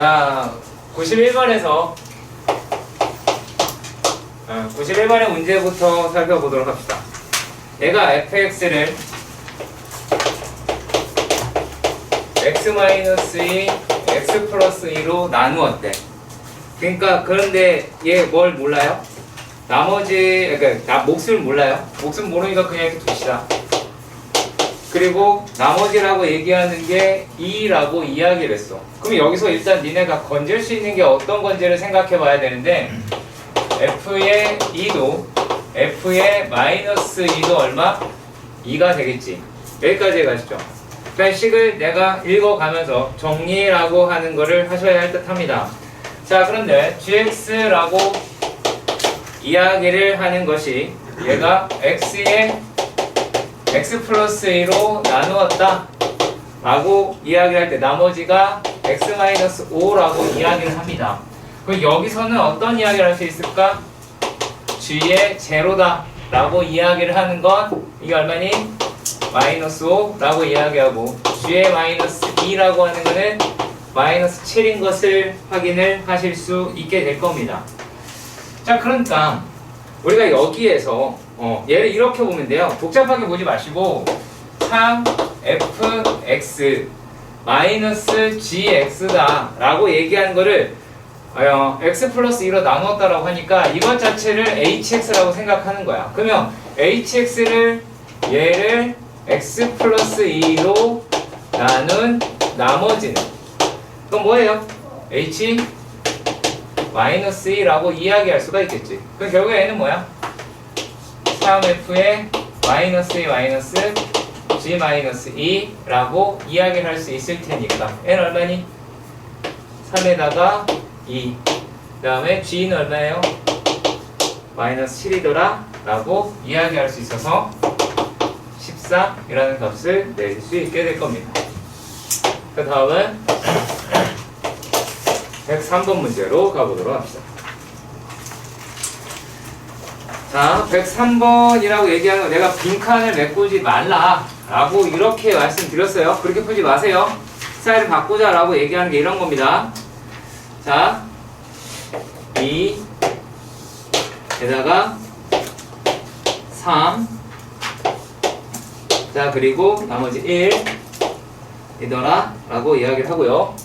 자, 91번에서 91번의 문제부터 살펴보도록 합시다. 얘가 fx를 x-2, x 플러스 2로 나누었대. 그러니까 그런데 얘 뭘 몰라요? 나머지 그러니까 몫을 몰라요. 몫을 모르니까 그냥 이렇게 두시다. 그리고 나머지라고 얘기하는 게 2라고 이야기를 했어. 그럼 여기서 일단 니네가 건질 수 있는 게 어떤 건지를 생각해 봐야 되는데 f의 2도 f의 마이너스 2도 얼마? 2가 되겠지. 여기까지 가시죠. 그러니까 식을 내가 읽어가면서 정리라고 하는 거를 하셔야 할 듯 합니다. 자, 그런데 gx라고 이야기를 하는 것이 얘가 x의 x 플러스 2로 나누었다 라고 이야기를 할 때 나머지가 x-5라고 이야기를 합니다. 그럼 여기서는 어떤 이야기를 할 수 있을까? g의 제로다 라고 이야기를 하는 건 이게 얼마니? 마이너스 5 라고 이야기하고 g의 마이너스 2라고 하는 거는 마이너스 7인 것을 확인을 하실 수 있게 될 겁니다. 자, 그러니까 우리가 여기에서 얘를 이렇게 보면 돼요. 복잡하게 보지 마시고 3fx 마이너스 gx다 라고 얘기하는 거를 x 플러스 2로 나누었다라고 하니까 이것 자체를 hx라고 생각하는 거야. 그러면 hx를 얘를 x 플러스 2로 나눈 나머지는 그건 뭐예요? h 마이너스 2라고 이야기할 수가 있겠지. 그럼 결국에 얘는 뭐야? 3f의 마이너스 2 마이너스 g 마이너스 2라고 이야기를 할 수 있을 테니까 얘는 얼마니? 3에다가 2 그 다음에 g는 얼마예요? 마이너스 7이더라 라고 이야기할 수 있어서 13이라는 값을 내릴 수 있게 될 겁니다. 그 다음은 103번 문제로 가보도록 합시다. 자, 103번이라고 얘기하는 거 내가 빈칸을 메꾸지 말라 라고 이렇게 말씀드렸어요. 그렇게 풀지 마세요. 스타일을 바꾸자 라고 얘기하는 게 이런 겁니다. 자, 2에다가 3 자, 그리고 나머지 1 이더라 라고 이야기를 하고요.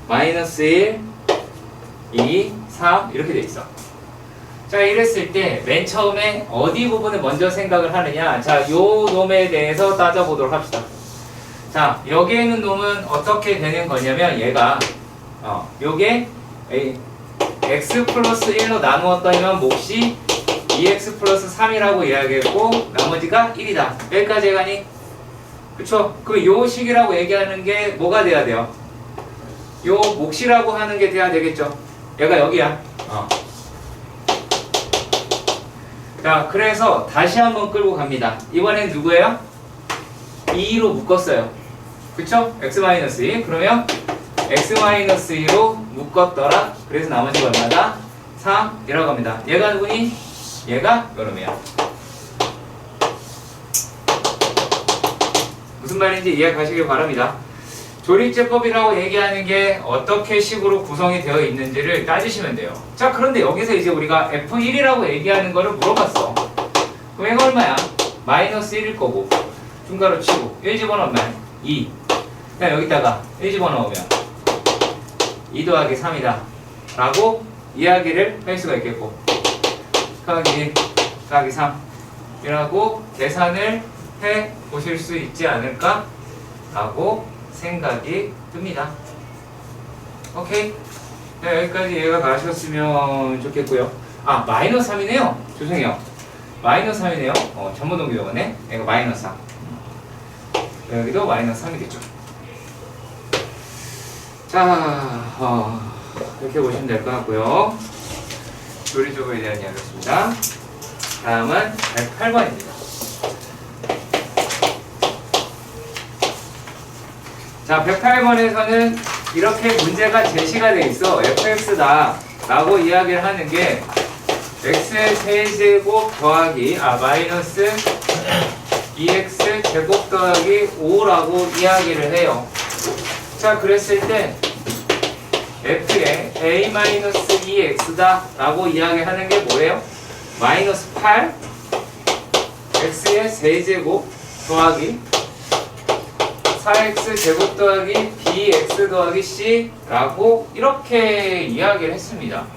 마이너스 1 2 3 이렇게 돼 있어. 자, 이랬을 때 맨 처음에 어디 부분을 먼저 생각을 하느냐. 자, 요 놈에 대해서 따져보도록 합시다. 자, 여기에 있는 놈은 어떻게 되는 거냐면 얘가 요게 x 플러스 1로 나누었더니만 몫이 2x 플러스 3이라고 이야기했고 나머지가 1이다. 여기까지 가니? 그쵸? 그럼 요 식이라고 얘기하는 게 뭐가 돼야 돼요? 요 몫이라고 하는 게 돼야 되겠죠? 얘가 여기야. 자, 그래서 다시 한번 끌고 갑니다. 이번엔 누구예요? 2로 묶었어요. 그쵸? x-2 그러면 x-2로 묶었더라. 그래서 나머지가 얼마다? 3이라고 합니다. 얘가 누구니? 얘가 요놈이야. 무슨 말인지 이해하시길 바랍니다. 조립제법이라고 얘기하는 게 어떻게 식으로 구성이 되어 있는지를 따지시면 돼요. 자, 그런데 여기서 이제 우리가 F1이라고 얘기하는 거를 물어봤어. 그럼 얘가 얼마야? 마이너스 1일 거고 중괄호 치고 1 집어넣으면 2 그냥 여기다가 1 집어넣으면 2 더하기 3이다 라고 이야기를 할 수가 있겠고 더하기 1 더하기 3 이라고 계산을 해 보실 수 있지 않을까 라고 생각이 듭니다. 오케이? 네, 여기까지 이해가 가셨으면 좋겠고요. 아, 마이너스 3이네요. 죄송해요. 마이너스 3이네요. 전문 동기적어네. 이거 마이너스 3. 여기도 마이너스 3이겠죠. 자, 이렇게 보시면 될 것 같고요. 조리적어에 대한 이야기였습니다. 다음은 108번입니다. 자, 108번에서는 이렇게 문제가 제시가 돼 있어. fx다 라고 이야기를 하는 게 x의 세제곱 더하기 마이너스 2x 제곱 더하기 5라고 이야기를 해요. 자, 그랬을 때 f의 a-2x다 라고 이야기하는 게 뭐예요? 마이너스 8 x의 세제곱 더하기 4x 제곱 더하기 bx 더하기 c 라고 이렇게 이야기를 했습니다.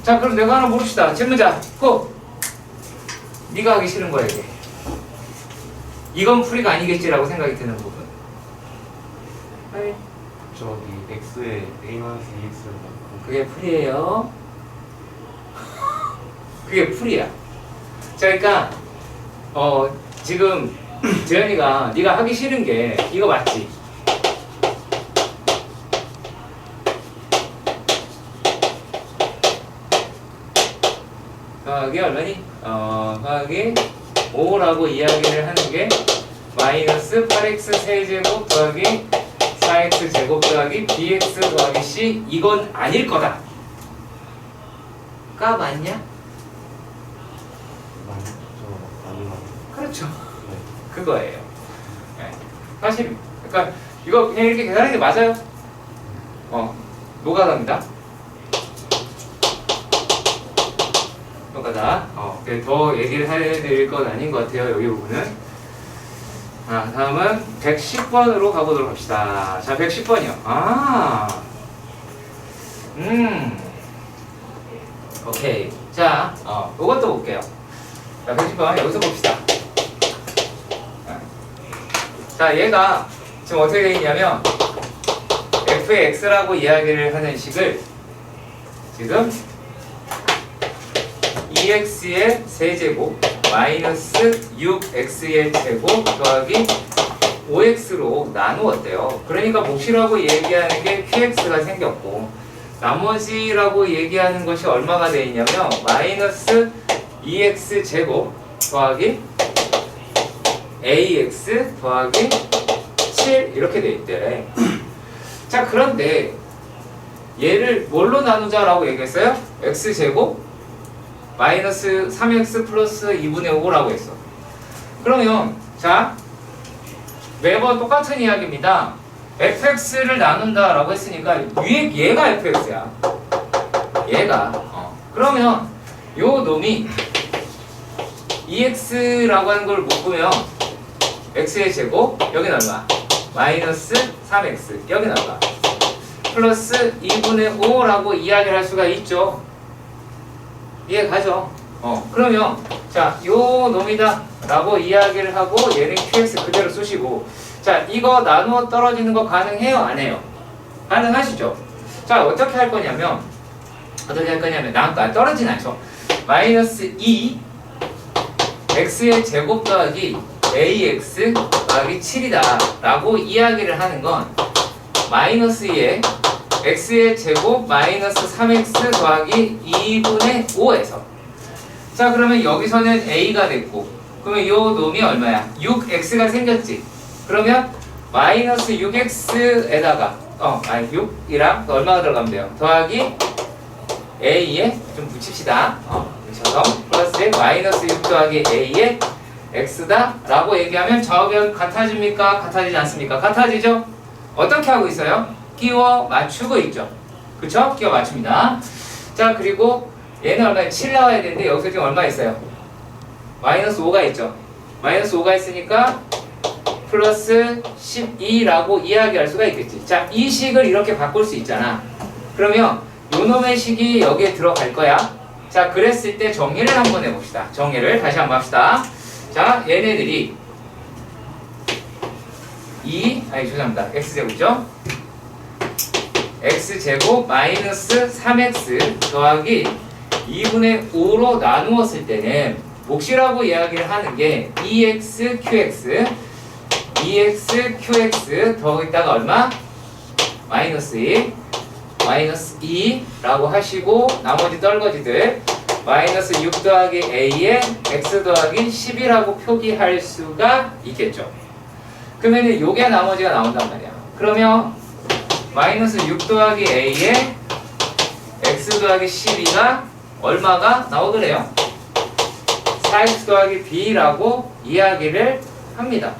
자, 그럼 내가 하나 물읍시다. 질문자 고! 네가 하기 싫은 거야 이게. 이건 풀이가 아니겠지라고 생각이 드는 부분. 네. 저기 x에 a-2x를 넣고 그게 풀이에요. 그게 풀이야. 자, 그러니까 지금 재현이가 네가 하기 싫은 게 이거 맞지? 더하기 얼마니? 더하기 5라고 이야기를 하는 게 마이너스 8x 세제곱 더하기 4x 제곱 더하기 bx 더하기 c 이건 아닐 거다. 가 맞냐? 아닌 것 같아요. 그렇죠. 네. 그거예요. 네. 사실 그러니까 이거 그냥 이렇게 계산하는 게 맞아요. 노가다입니다. 노가다. 더 얘기를 해야 될 건 아닌 것 같아요. 여기 부분은. 다음은 110번으로 가보도록 합시다. 자, 110번이요. 오케이. 자, 이것도 볼게요. 자, 110번 여기서 봅시다. 자, 얘가 지금 어떻게 되어 있냐면 f의 x라고 이야기를 하는 식을 지금 2x의 세제곱 마이너스 6x의 제곱 더하기 5x로 나누었대요. 그러니까 몫이라고 얘기하는 게 qx가 생겼고 나머지라고 얘기하는 것이 얼마가 되어 있냐면 마이너스 2x 제곱 더하기 ax 더하기 7 이렇게 되어 있대. 자, 그런데 얘를 뭘로 나누자라고 얘기했어요? x제곱 마이너스 3x 플러스 2분의 5라고 했어. 그러면 자, 매번 똑같은 이야기입니다. fx를 나눈다라고 했으니까 위에 얘가 fx야. 얘가. 그러면 요 놈이 2x라고 하는 걸 묶으면 x의 제곱 여기는 얼마? 마이너스 3x 여기는 얼마? 플러스 2분의 5라고 이야기를 할 수가 있죠. 이해 가죠? 그러면 자, 요 놈이다 라고 이야기를 하고 얘는 qx 그대로 쓰시고 자, 이거 나누어 떨어지는 거 가능해요? 안 해요? 가능하시죠? 자, 어떻게 할 거냐면 떨어지진 않죠. 마이너스 2 x의 제곱 더하기 ax 더하기 7이다 라고 이야기를 하는 건 마이너스 2에 x의 제곱 마이너스 3x 더하기 2분의 5에서 자, 그러면 여기서는 a가 됐고 그러면 요 놈이 얼마야? 6x가 생겼지. 그러면 마이너스 6x에다가 6이랑 얼마가 들어가면 돼요? 더하기 a에 좀 붙입시다. 그래서 플러스에 마이너스 6 더하기 a에 x다 라고 얘기하면 좌우변 같아집니까? 같아지지 않습니까? 같아지죠? 어떻게 하고 있어요? 끼워 맞추고 있죠. 그쵸? 끼워 맞춥니다. 자, 그리고 얘는 얼마에 7 나와야 되는데 여기서 지금 얼마 있어요? 마이너스 5가 있죠. 마이너스 5가 있으니까 플러스 12라고 이야기할 수가 있겠지. 자, 이 식을 이렇게 바꿀 수 있잖아. 그러면 요놈의 식이 여기에 들어갈 거야. 자, 그랬을 때 정리를 한번 해봅시다. 정리를 다시 한번 합시다. 자, 얘네들이 죄송합니다. x제곱이죠? x제곱 마이너스 3x 더하기 2분의 5로 나누었을 때는 몫이라고 이야기를 하는 게 2x qx 더하기다가 얼마? 마이너스 2 마이너스 2라고 하시고 나머지 떨거지들 마이너스 6 더하기 a에 x 더하기 10이라고 표기할 수가 있겠죠. 그러면 요게 나머지가 나온단 말이야. 그러면 마이너스 6 더하기 a에 x 더하기 12가 얼마가 나오더래요? 4x 더하기 b라고 이야기를 합니다.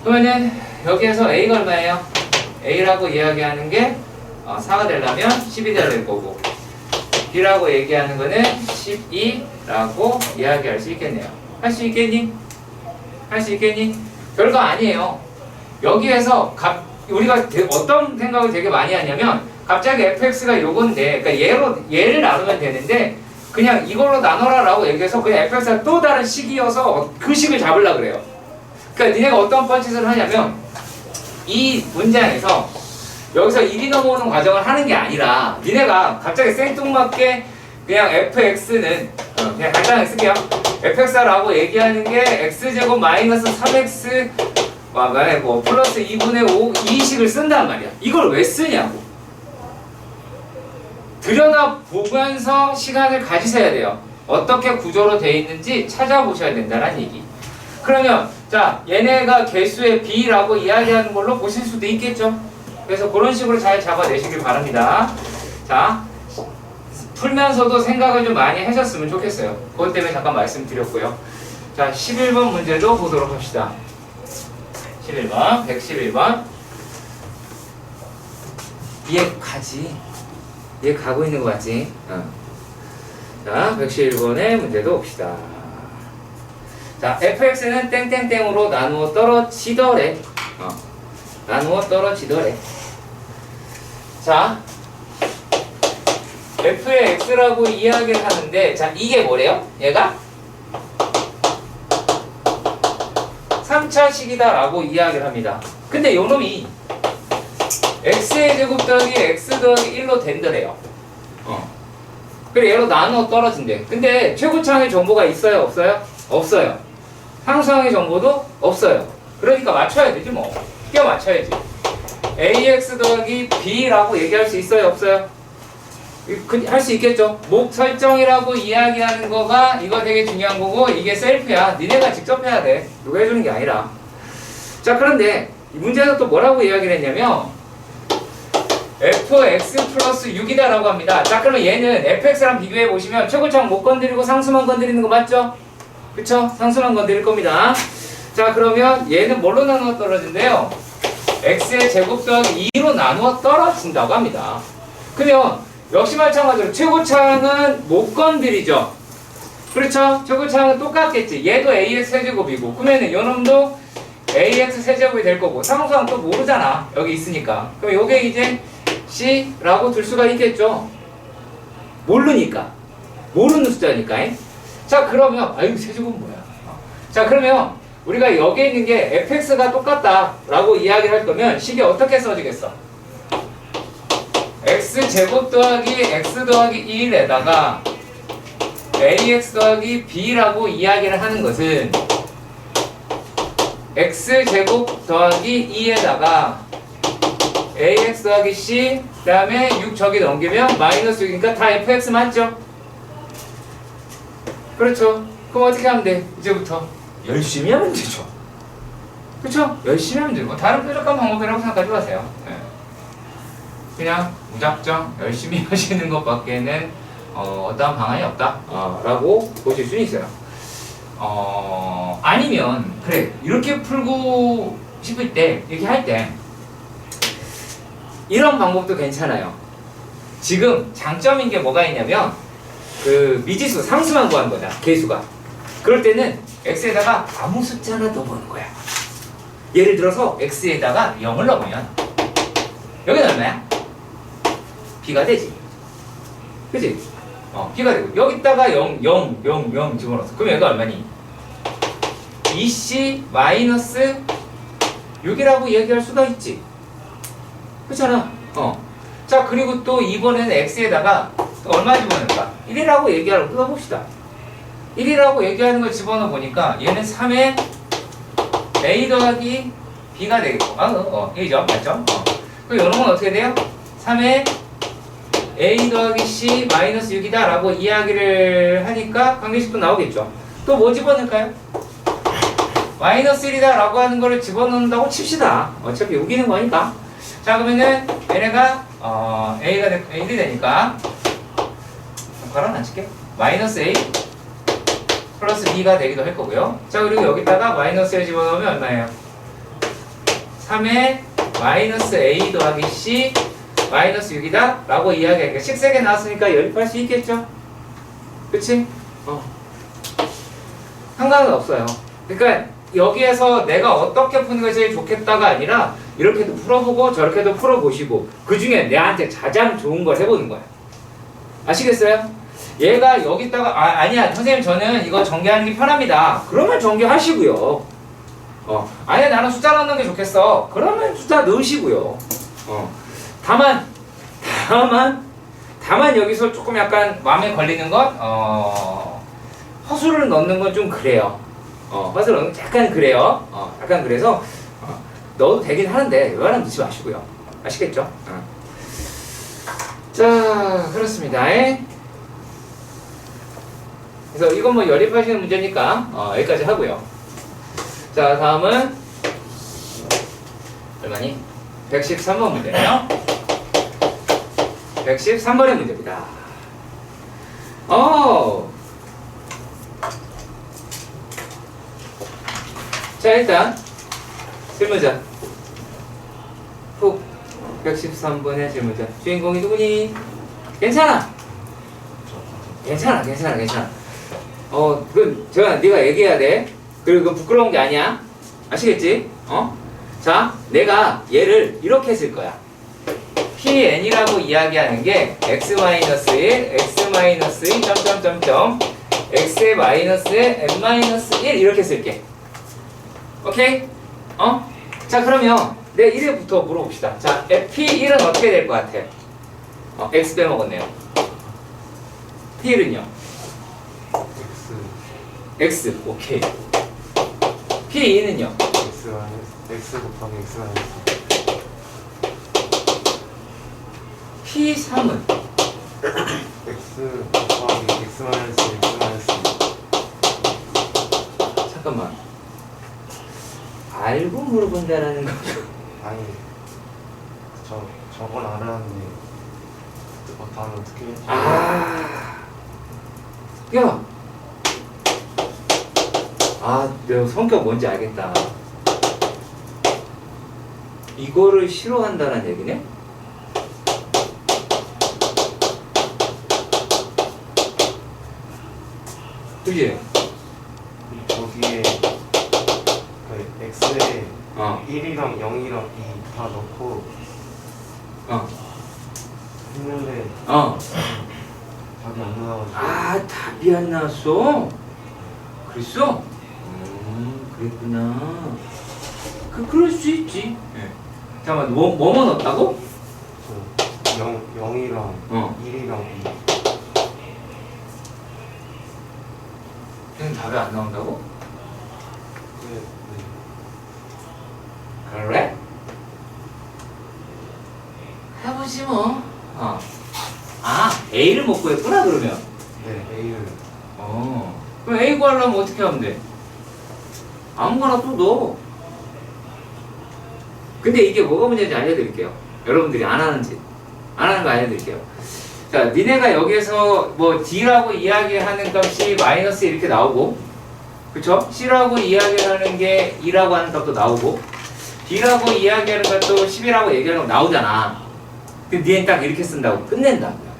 그러면은 여기에서 a가 얼마예요? A라고 이야기하는 게 4가 되려면 10이 돼야 될 거고 B라고 얘기하는 거는 12라고 이야기할 수 있겠네요. 할 수 있겠니? 할 수 있겠니? 별거 아니에요. 여기에서 우리가 어떤 생각을 되게 많이 하냐면 갑자기 fx가 요건데 그러니까 얘를 나누면 되는데 그냥 이걸로 나눠라 라고 얘기해서 그냥 fx가 또 다른 식이어서 그 식을 잡으려고 그래요. 그러니까 니네가 어떤 뻔짓을 하냐면 이 문장에서 여기서 1이 넘어오는 과정을 하는 게 아니라 니네가 갑자기 생뚱맞게 그냥 fx는 그냥 간단하게 쓸게요. fx라고 얘기하는 게 x제곱 마이너스 3x 뭐 플러스 2분의 5 이 식을 쓴단 말이야. 이걸 왜 쓰냐고. 들여다보면서 시간을 가지셔야 돼요. 어떻게 구조로 되어 있는지 찾아보셔야 된다는 얘기. 그러면 자 얘네가 개수의 b라고 이야기하는 걸로 보실 수도 있겠죠. 그래서 그런 식으로 잘 잡아내시길 바랍니다. 자 풀면서도 생각을 좀 많이 하셨으면 좋겠어요. 그것 때문에 잠깐 말씀드렸고요. 자 11번 문제도 보도록 합시다. 11번 111번 얘 가지. 얘 가고 있는 거 같지? 자 111번의 문제도 봅시다. 자 fx는 땡땡땡으로 나누어 떨어지더래. 나누어 떨어지더래. 자 f의 x라고 이야기를 하는데 자 이게 뭐래요? 얘가 3차식이다 라고 이야기를 합니다. 근데 요놈이 x의 제곱 더하기 x 더하기 1로 된다래요. 그래 얘로 나누어 떨어진대. 근데 최고차항의 정보가 있어요? 없어요? 없어요. 상수항의 정보도 없어요. 그러니까 맞춰야 되지 뭐. 끼워 맞춰야지. ax 더하기 b라고 얘기할 수 있어요? 없어요? 할 수 있겠죠. 목 설정이라고 이야기하는 거가 이거 되게 중요한 거고 이게 셀프야. 니네가 직접 해야 돼. 누가 해주는 게 아니라. 자 그런데 이 문제에서 또 뭐라고 이야기를 했냐면 fx 플러스 6이다 라고 합니다. 자 그러면 얘는 fx랑 비교해 보시면 최고차항 못 건드리고 상수만 건드리는 거 맞죠? 그쵸? 상수만 건드릴 겁니다. 자 그러면 얘는 뭘로 나누어 떨어진대요? x의 제곱 더하기 2로 나누어 떨어진다고 합니다. 그러면 역시 마찬가지로 최고차항은 못 건드리죠. 그렇죠? 최고차항은 똑같겠지. 얘도 ax 세제곱이고 그러면 요놈도 ax 세제곱이 될 거고 상수항 또 모르잖아. 여기 있으니까. 그럼 요게 이제 c라고 둘 수가 있겠죠. 모르니까. 모르는 숫자니까. 자 그러면 아유 세제곱은 뭐야. 자 그러면 우리가 여기에 있는 게 fx가 똑같다 라고 이야기를 할 거면 식이 어떻게 써지겠어? x제곱 더하기 x 더하기 1에다가 ax 더하기 b라고 이야기를 하는 것은 x제곱 더하기 2에다가 ax 더하기 c 그 다음에 6 저기 넘기면 마이너스 6이니까 다 fx 맞죠? 그렇죠. 그럼 어떻게 하면 돼? 이제부터 열심히 하면 되죠. 그렇죠? 열심히 하면 되고 다른 뾰족한 방법이라고 생각하지 마세요. 네. 그냥 무작정 열심히 하시는 것밖에는 어떠한 방안이 없다 라고 보실 수 있어요. 아니면 그래 이렇게 풀고 싶을 때 이렇게 할 때 이런 방법도 괜찮아요. 지금 장점인 게 뭐가 있냐면 그 미지수 상수만 구하는 거다. 개수가. 그럴 때는 x에다가 아무 숫자나 넣어보는 거야. 예를 들어서 x에다가 0을 넣으면 여기는 얼마야? b가 되지. 그치? b가 되고 여기다가 0, 0, 0, 0 집어넣었어. 그럼 여기가 얼마니? 2c 마이너스 6이라고 얘기할 수가 있지. 그렇잖아. 자 그리고 또 이번에는 x에다가 또 얼마 집어넣을까? 1이라고 얘기하러 끊어봅시다. 1이라고 얘기하는 걸 집어넣어 보니까 얘는 3에 a 더하기 b가 되겠고 A죠? 맞죠? 그럼 이런 건 어떻게 돼요? 3에 a 더하기 c 마이너스 6이다 라고 이야기를 하니까 관계식도 나오겠죠. 또 뭐 집어넣을까요? 마이너스 1이다 라고 하는 거를 집어넣는다고 칩시다. 어차피 우기는 거니까. 자 그러면은 얘네가 a가 1이 되니까 가로는 안 칠게. 마이너스 a 플러스 b가 되기도 할 거고요. 자 그리고 여기다가 마이너스 1 집어넣으면 얼마예요? 3에 마이너스 A 더하기 C 마이너스 6이다 라고 이야기하니까 식세개 나왔으니까 연립할 수 있겠죠? 그치? 상관은 없어요. 그러니까 여기에서 내가 어떻게 푸는 것이 제일 좋겠다가 아니라 이렇게도 풀어보고 저렇게도 풀어보시고 그 중에 내한테 가장 좋은 걸 해보는 거야. 아시겠어요? 얘가 여기다가 아니야 선생님 저는 이거 전개하는 게 편합니다. 그러면 전개하시고요. 아니야 나는 숫자 넣는 게 좋겠어. 그러면 숫자 넣으시고요. 다만 여기서 조금 약간 마음에 걸리는 건 허수를 넣는 건 좀 그래요. 허수를 넣는 건 약간 그래요. 약간 그래서 넣어도 되긴 하는데 웬만하면 넣지 마시고요. 아시겠죠? 자 그렇습니다. 그래서 이건 뭐 연립하시는 문제니까 여기까지 하고요. 자 다음은 얼마니? 113번 문제예요. 113번의 문제입니다. 자 일단 질문자 훅 113번의 질문자 주인공이 누구니? 괜찮아. 그건 네가 얘기해야 돼. 그리고 그건 부끄러운 게 아니야. 아시겠지? 자 내가 얘를 이렇게 쓸 거야. PN이라고 이야기하는 게 x-1, x-2, 점점점점 x의 마이너스에 n-1 이렇게 쓸게. 오케이? 자 그러면 내 1회부터 물어봅시다. 자 P1은 어떻게 될 것 같아? x 빼먹었네요. P1은요? x 오케이. P2는요? x 곱하기 x 마이너스 P3은? x 곱하기 x 마이너스 잠깐만. 알고 물어본다라는 거죠. 아니 저건 알았는데 다음에 어떻게 했지? 내 성격 뭔지 알겠다. 이거를 싫어한다는 얘기네? 그지? 거기에 그 x에 1이랑 0이랑 2 다 넣고 했는데 답이 안 나와가지고. 답이 안 나왔어? 그랬어? 그랬구나. 그럴 수 있지. 잠깐만, 뭐뭐 넣었다고? 0이랑 1이랑 2. 걔는 답이 안 나온다고? 네. 그래? 해보지 뭐. A를 못 구했구나 그러면. 네, A를. 그럼 A 구하려면 어떻게 하면 돼? 아무거나 또 넣어. 근데 이게 뭐가 문제인지 알려드릴게요. 여러분들이 안 하는 거 알려드릴게요. 자, 니네가 여기에서 뭐 D라고 이야기하는 값이 마이너스 이렇게 나오고, 그쵸? C라고 이야기하는 게 2라고 하는 값도 나오고, B라고 이야기하는 것도 10이라고 얘기하는 거 나오잖아. 근데 니네는 딱 이렇게 쓴다고 끝낸다고요.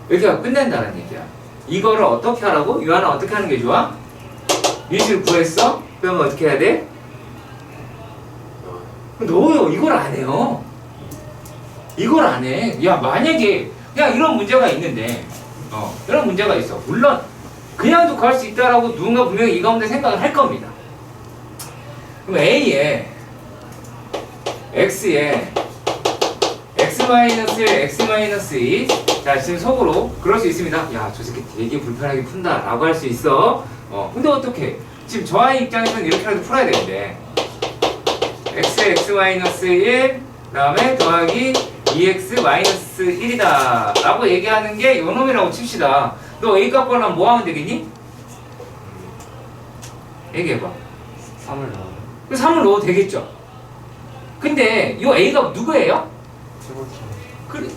이렇게 하고 끝낸다는 얘기야. 이거를 어떻게 하라고? 유한아 어떻게 하는 게 좋아? 미지를 구했어? 그러면 어떻게 해야 돼? 넣어요. 이걸 안 해요. 이걸 안 해. 야, 만약에 그냥 이런 문제가 있는데 이런 문제가 있어. 물론 그냥도 구할 수 있다라고 누군가 분명히 이 가운데 생각을 할 겁니다. 그럼 A에 X에 X-1, X-2 자, 지금 속으로 그럴 수 있습니다. 야, 저 새끼 되게 불편하게 푼다 라고 할 수 있어. 근데 어떻게? 지금 저 아이 입장에서는 이렇게라도 풀어야 되는데 X에 X-1 그 다음에 더하기 2X-1이다 라고 얘기하는 게 요놈이라고 칩시다. 너 A 값 구하려면 뭐 하면 되겠니? 얘기해봐. 3을 넣어요. 3을 넣어도 되겠죠? 근데 요 A가 누구예요? 그래.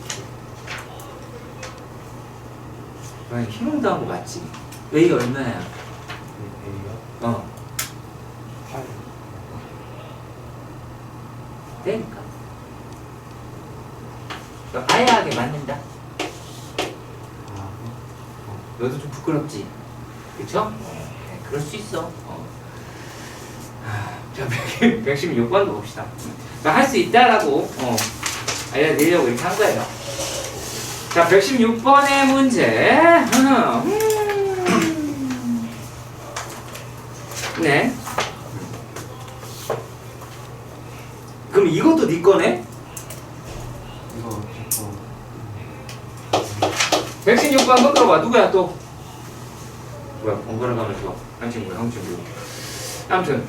희롱도 한 거 맞지? A가 얼마야? A가? 8. 된다니까. 너 아야하게 맞는다. 너도 좀 부끄럽지? 그쵸? 네, 그럴 수 있어. 자, 116번도 봅시다. 할 수 있다라고 알려드리려고 이렇게 한 거예요. 자, 116번의 문제. 네. 그럼 이것도 네 거네? 이거 자꾸 116번 한번 들어봐. 누구야 또? 뭐야, 번갈아 가면서 봐. 한 친구야, 형 친구. 아무튼,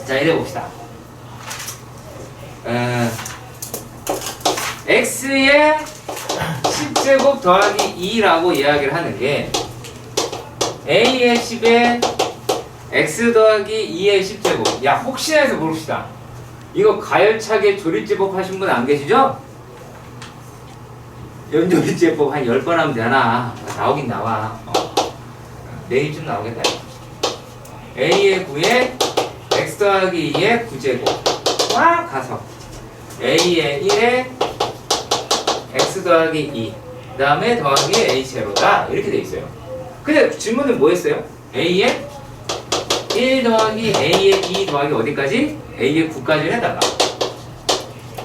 자, 이래 봅시다. x의 10제곱 더하기 2라고 이야기를 하는 게 a의 10에 x 더하기 2의 10제곱. 야, 혹시나 해서 모릅시다. 이거 가열차게 조립제법 하신 분 안 계시죠? 연조립제법 한 10번 하면 되나? 나오긴 나와. 내일쯤 나오겠다. a의 9에 x 더하기 2의 9제곱. 와, 가서 a의 1에 x 더하기 2. 그 다음에 더하기 a 제로다. 이렇게 돼 있어요. 근데 질문은 뭐 했어요? a의 1 더하기 a의 2 더하기 어디까지? a의 9까지 해다가.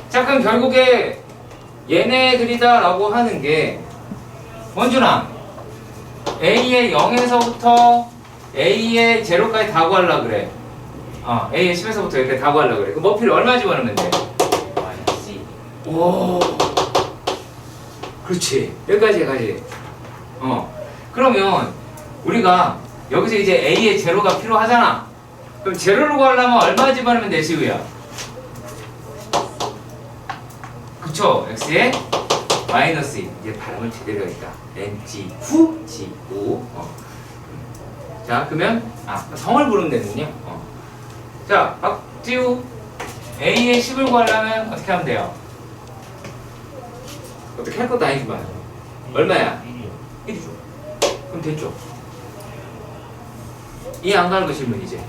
자, 그럼 결국에 얘네들이다 라고 하는 게 원준아, a의 0에서부터 a의 제로까지 다 구하려고 그래. a의 10에서부터 이렇게 다 구하려고 그래. 그 머피를 얼마 집어넣으면 돼? 오, 그렇지. 여기까지. 그러면 우리가 여기서 이제 a의 제로가 필요하잖아. 그럼 제로를 구하려면 얼마 집어넣으면 돼, 지우야? 그쵸? x에 마이너스 2. 이제 발음을 제대로 해야겠다. ng 후 g 오. 자, 그러면 성을 부르면 되는군요. 자, 박지우 a의 10을 구하려면 어떻게 하면 돼요? 어떻게 할 것도 아니지만 얼마야? 1이죠. 그럼 됐죠. 이해 안 가는 거 질문 이제.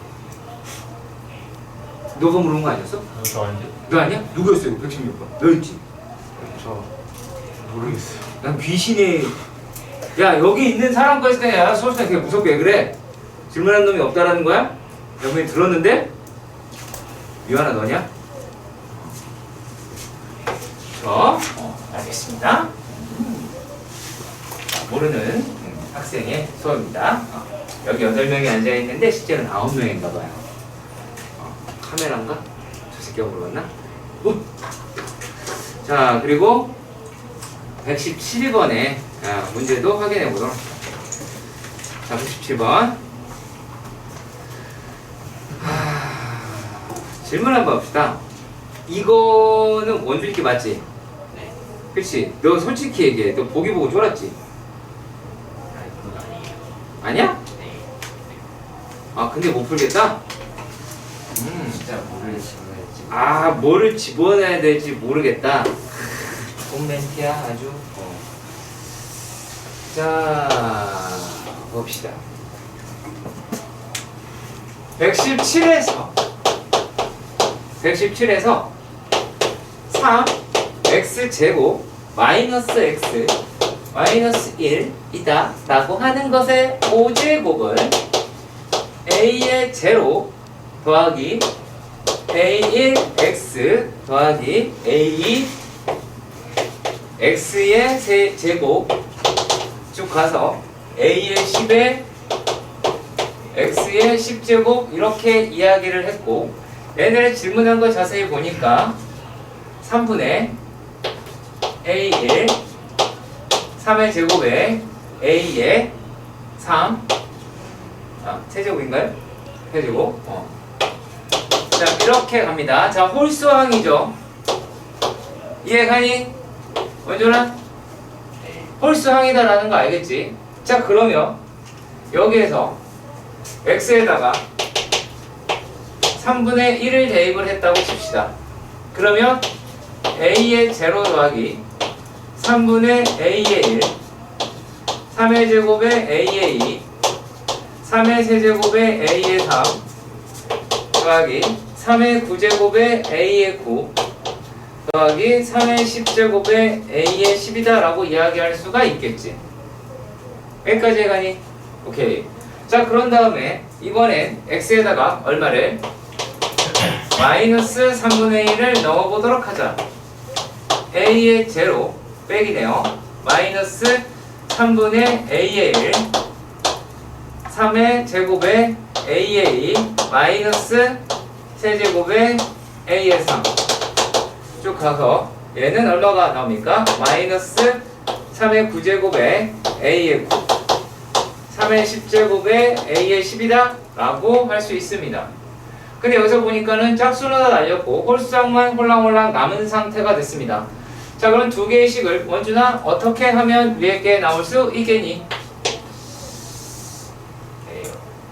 너가 물은 거 아니었어? 저 아닌데? 너 아니야? 누구였어요? 116번. 너였지? 저 모르겠어요. 난 귀신이. 야, 여기 있는 사람 거였을 때, 야, 수업시간 되게 무섭게 왜 그래? 질문한 놈이 없다라는 거야? 여기 들었는데? 미안하 너냐? 알겠습니다. 모르는 학생의 수업입니다. 여기 8명이 앉아있는데 실제로는 9명인가 봐요. 카메라인가? 저 새끼가 물어봤나? 자, 그리고 117번의 문제도 확인해 보도록 합시다. 자, 117번. 질문 한번 봅시다. 이거는 원주있기 맞지? 네. 그치? 너 솔직히 얘기해. 너 보기 보고 쫄았지? 그건 아니에요. 아니야? 네. 근데 못 풀겠다? 진짜 모르겠어요. 뭐를 집어넣어야 될지 모르겠다. 좋은 멘트야, 아주. 자, 봅시다. 117에서 3 x제곱 마이너스 x 마이너스 1 이다 라고 하는 것의 5제곱을 a의 제로 더하기 a1x 더하기 a2 x의 세제곱 쭉 가서 a의 10에 x의 10제곱 이렇게 이야기를 했고, 얘네를 질문한 거 자세히 보니까 3분의 a1 3의 제곱에 a의 3 세제곱인가요? 세제곱. 자, 이렇게 갑니다. 자, 홀수항이죠. 이해가니? 원준아? 홀수항이다라는 거 알겠지? 자, 그러면 여기에서 x에다가 3분의 1을 대입을 했다고 칩시다. 그러면 a의 제로 더하기 3분의 a의 1 3의 제곱에 a의 2 3의 세제곱에 a의 3 더하기 3의 9제곱에 a의 9 더하기 3의 10제곱에 a의 10이다 라고 이야기할 수가 있겠지. 여기까지 해가니? 오케이. 자, 그런 다음에 이번엔 x에다가 얼마를? 마이너스 3분의 1을 넣어보도록 하자. a의 제로 빼기네요. 마이너스 3분의 a의 1 3의 제곱에 a의 2 마이너스 세제곱에 a의 3 쭉 가서 얘는 얼마가 나옵니까? 마이너스 3의 9제곱에 a의 9 3의 10제곱에 a의 10이다 라고 할 수 있습니다. 근데 여기서 보니까는 짝수는 다 날렸고 홀수짝만 홀랑홀랑 남은 상태가 됐습니다. 자, 그럼 두 개의 식을 원준아 어떻게 하면 위에 게 나올 수 있겠니?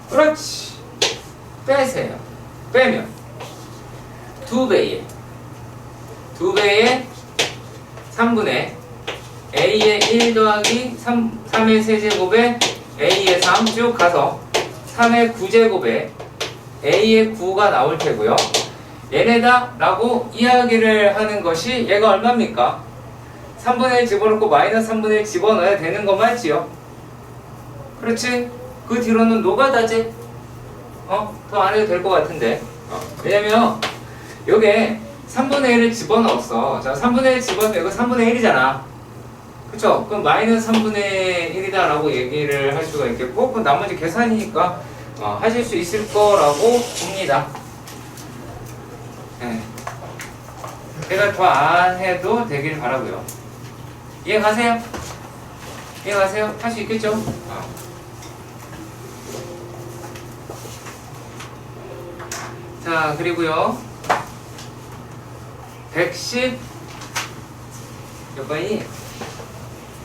그렇지. 빼세요. 빼면 2배에 3분의 a의 1 더하기 3의 세제곱에 a의 3 쭉 가서 3의 9제곱에 a의 9가 나올 테고요. 얘네다 라고 이야기를 하는 것이 얘가 얼마입니까? 3분의 1 집어넣고 마이너스 3분의 1 집어넣어야 되는 거 맞지요? 그렇지? 그 뒤로는 노가다제? 더 안 해도 될 것 같은데. 왜냐면 요게 3분의 1을 집어넣었어. 자, 3분의 1 집어넣으면 이거 3분의 1이잖아. 그쵸? 그럼 마이너스 3분의 1이다 라고 얘기를 할 수가 있겠고, 그럼 나머지 계산이니까 하실 수 있을 거라고 봅니다. 네. 제가 더 안 해도 되길 바라고요. 이해가세요? 이해가세요? 할 수 있겠죠? 자, 그리고요 110 몇 번이?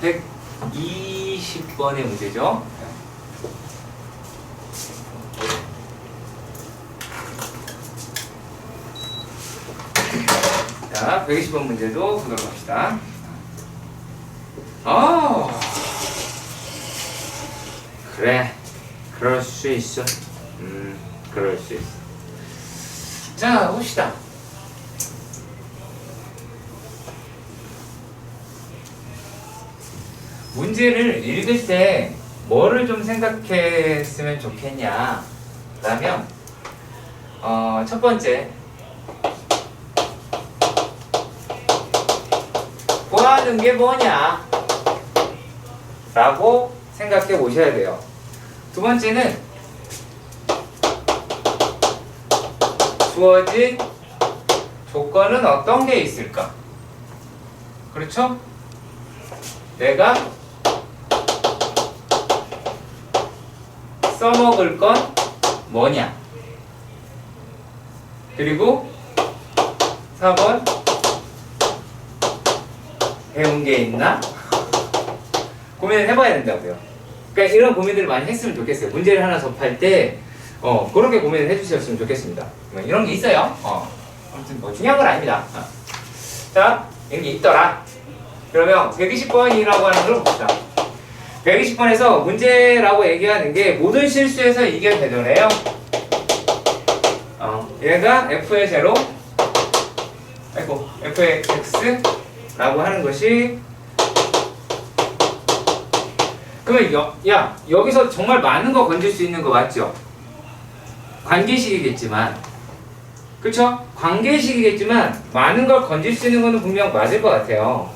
120번의 문제죠. 자, 120번 문제도 보도록 합시다. 그래, 그럴 수 있어. 그럴 수 있어. 자, 봅시다. 문제를 읽을 때 뭐를 좀 생각했으면 좋겠냐 라면 첫 번째 구하는 게 뭐냐 라고 생각해 보셔야 돼요. 두 번째는 주어진 조건은 어떤 게 있을까? 그렇죠? 내가 써먹을 건 뭐냐? 그리고 4번 배운 게 있나? 고민을 해봐야 된다고요. 그러니까 이런 고민들을 많이 했으면 좋겠어요. 문제를 하나 접할 때 그렇게 고민을 해주셨으면 좋겠습니다. 이런 게 있어요. 아무튼 뭐 중요한 건 아닙니다. 자, 이런 게 있더라. 그러면 120번이라고 하는 걸 봅시다. 120번에서 문제라고 얘기하는 게 모든 실수에서 이게 되잖아요. 얘가 f의 제로, f의 x라고 하는 것이 그러면 여기서 정말 많은 거 건질 수 있는 거 맞죠? 관계식이겠지만 그쵸? 관계식이겠지만 많은 걸 건질 수 있는 거는 분명 맞을 것 같아요.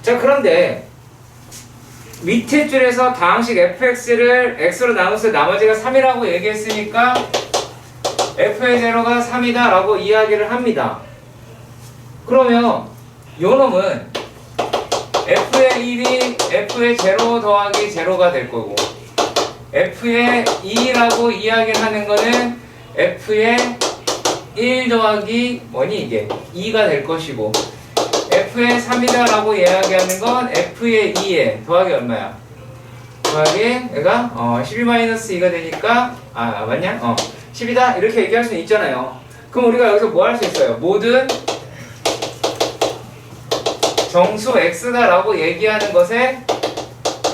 자, 그런데 밑에 줄에서 다항식 fx를 x로 나눠서 나머지가 3이라고 얘기했으니까 f의 제로가 3이다 라고 이야기를 합니다. 그러면 요 놈은 f의 1이 f의 제로 더하기 제로가 될 거고 f의 2라고 이야기를 하는 거는 f의 1 더하기 뭐니 이게 2가 될 것이고 f의 3이다 라고 이야기하는 건 f의 2에 더하기 얼마야? 더하기 얘가 12-2가 되니까 맞냐? 10이다 이렇게 얘기할 수 있잖아요. 그럼 우리가 여기서 뭐 할 수 있어요? 모든 정수 x다 라고 얘기하는 것에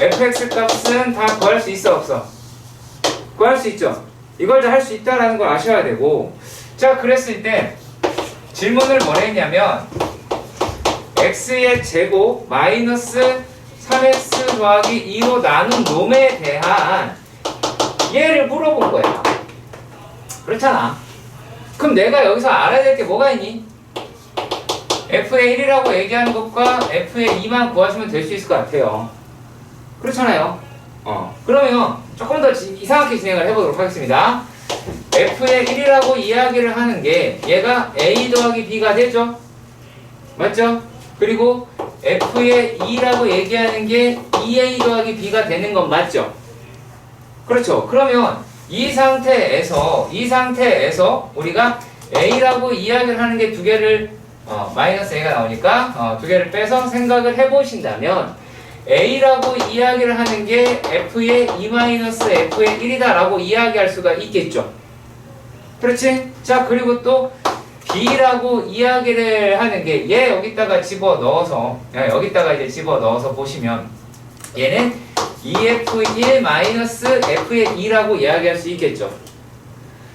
fx 값은 다 구할 수 있어 없어? 구할 수 있죠. 이걸 다 할 수 있다라는 걸 아셔야 되고 자, 그랬을 때 질문을 뭐 했냐면 x의 제곱 마이너스 3x 더하기 2로 나눈 놈에 대한 얘를 물어본 거야. 그렇잖아. 그럼 내가 여기서 알아야 될 게 뭐가 있니? f의 1이라고 얘기하는 것과 f의 2만 구하시면 될 수 있을 것 같아요. 그렇잖아요. 그러면 조금 더 이상하게 진행을 해보도록 하겠습니다. f의 1이라고 이야기를 하는 게 얘가 a 더하기 b가 되죠? 맞죠? 그리고 f의 2라고 얘기하는 게 2a 더하기 b가 되는 건 맞죠? 그렇죠. 그러면 이 상태에서 우리가 a라고 이야기를 하는 게 두 개를 마이너스 a가 나오니까 두 개를 빼서 생각을 해보신다면 a라고 이야기를 하는 게 f의 2-f의 1이다 라고 이야기할 수가 있겠죠. 그렇지? 자, 그리고 또 b라고 이야기를 하는 게 얘 여기다가 집어넣어서 여기다가 이제 집어넣어서 보시면 얘는 2f1-f의 2라고 이야기할 수 있겠죠.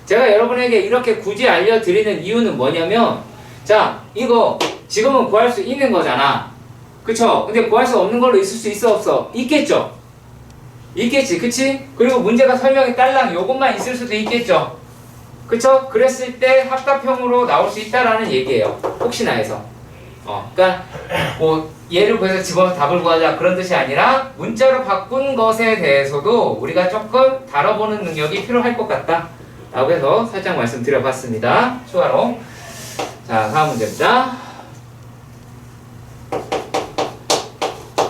제가 여러분에게 이렇게 굳이 알려드리는 이유는 뭐냐면 자, 이거 지금은 구할 수 있는 거잖아. 그쵸? 근데 구할 수 없는 걸로 있을 수 있어 없어? 있겠죠? 있겠지, 그치? 그리고 문제가 설명이 딸랑 요것만 있을 수도 있겠죠? 그쵸? 그랬을 때 합답형으로 나올 수 있다라는 얘기예요. 혹시나 해서. 그러니까 뭐 얘를 구해서 집어넣어서 답을 구하자 그런 뜻이 아니라 문자로 바꾼 것에 대해서도 우리가 조금 다뤄보는 능력이 필요할 것 같다 라고 해서 살짝 말씀드려봤습니다. 추가로. 자, 다음 문제입니다.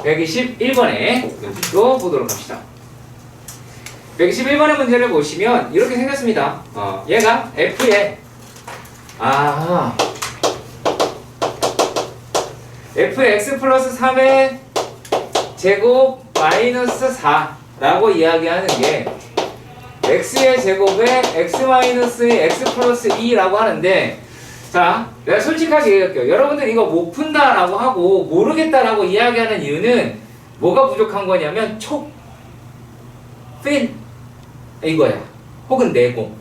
121번에 문제로 보도록 합시다. 121번의 문제를 보시면 이렇게 생겼습니다. 얘가 f의 f의 x 플러스 3의 제곱 마이너스 4라고 이야기하는 게 x의 제곱에 x 마이너스의 x 플러스 2라고 하는데 자, 내가 솔직하게 얘기할게요. 여러분들 이거 못 푼다라고 하고 모르겠다라고 이야기하는 이유는 뭐가 부족한 거냐면 필 이거야. 혹은 내공.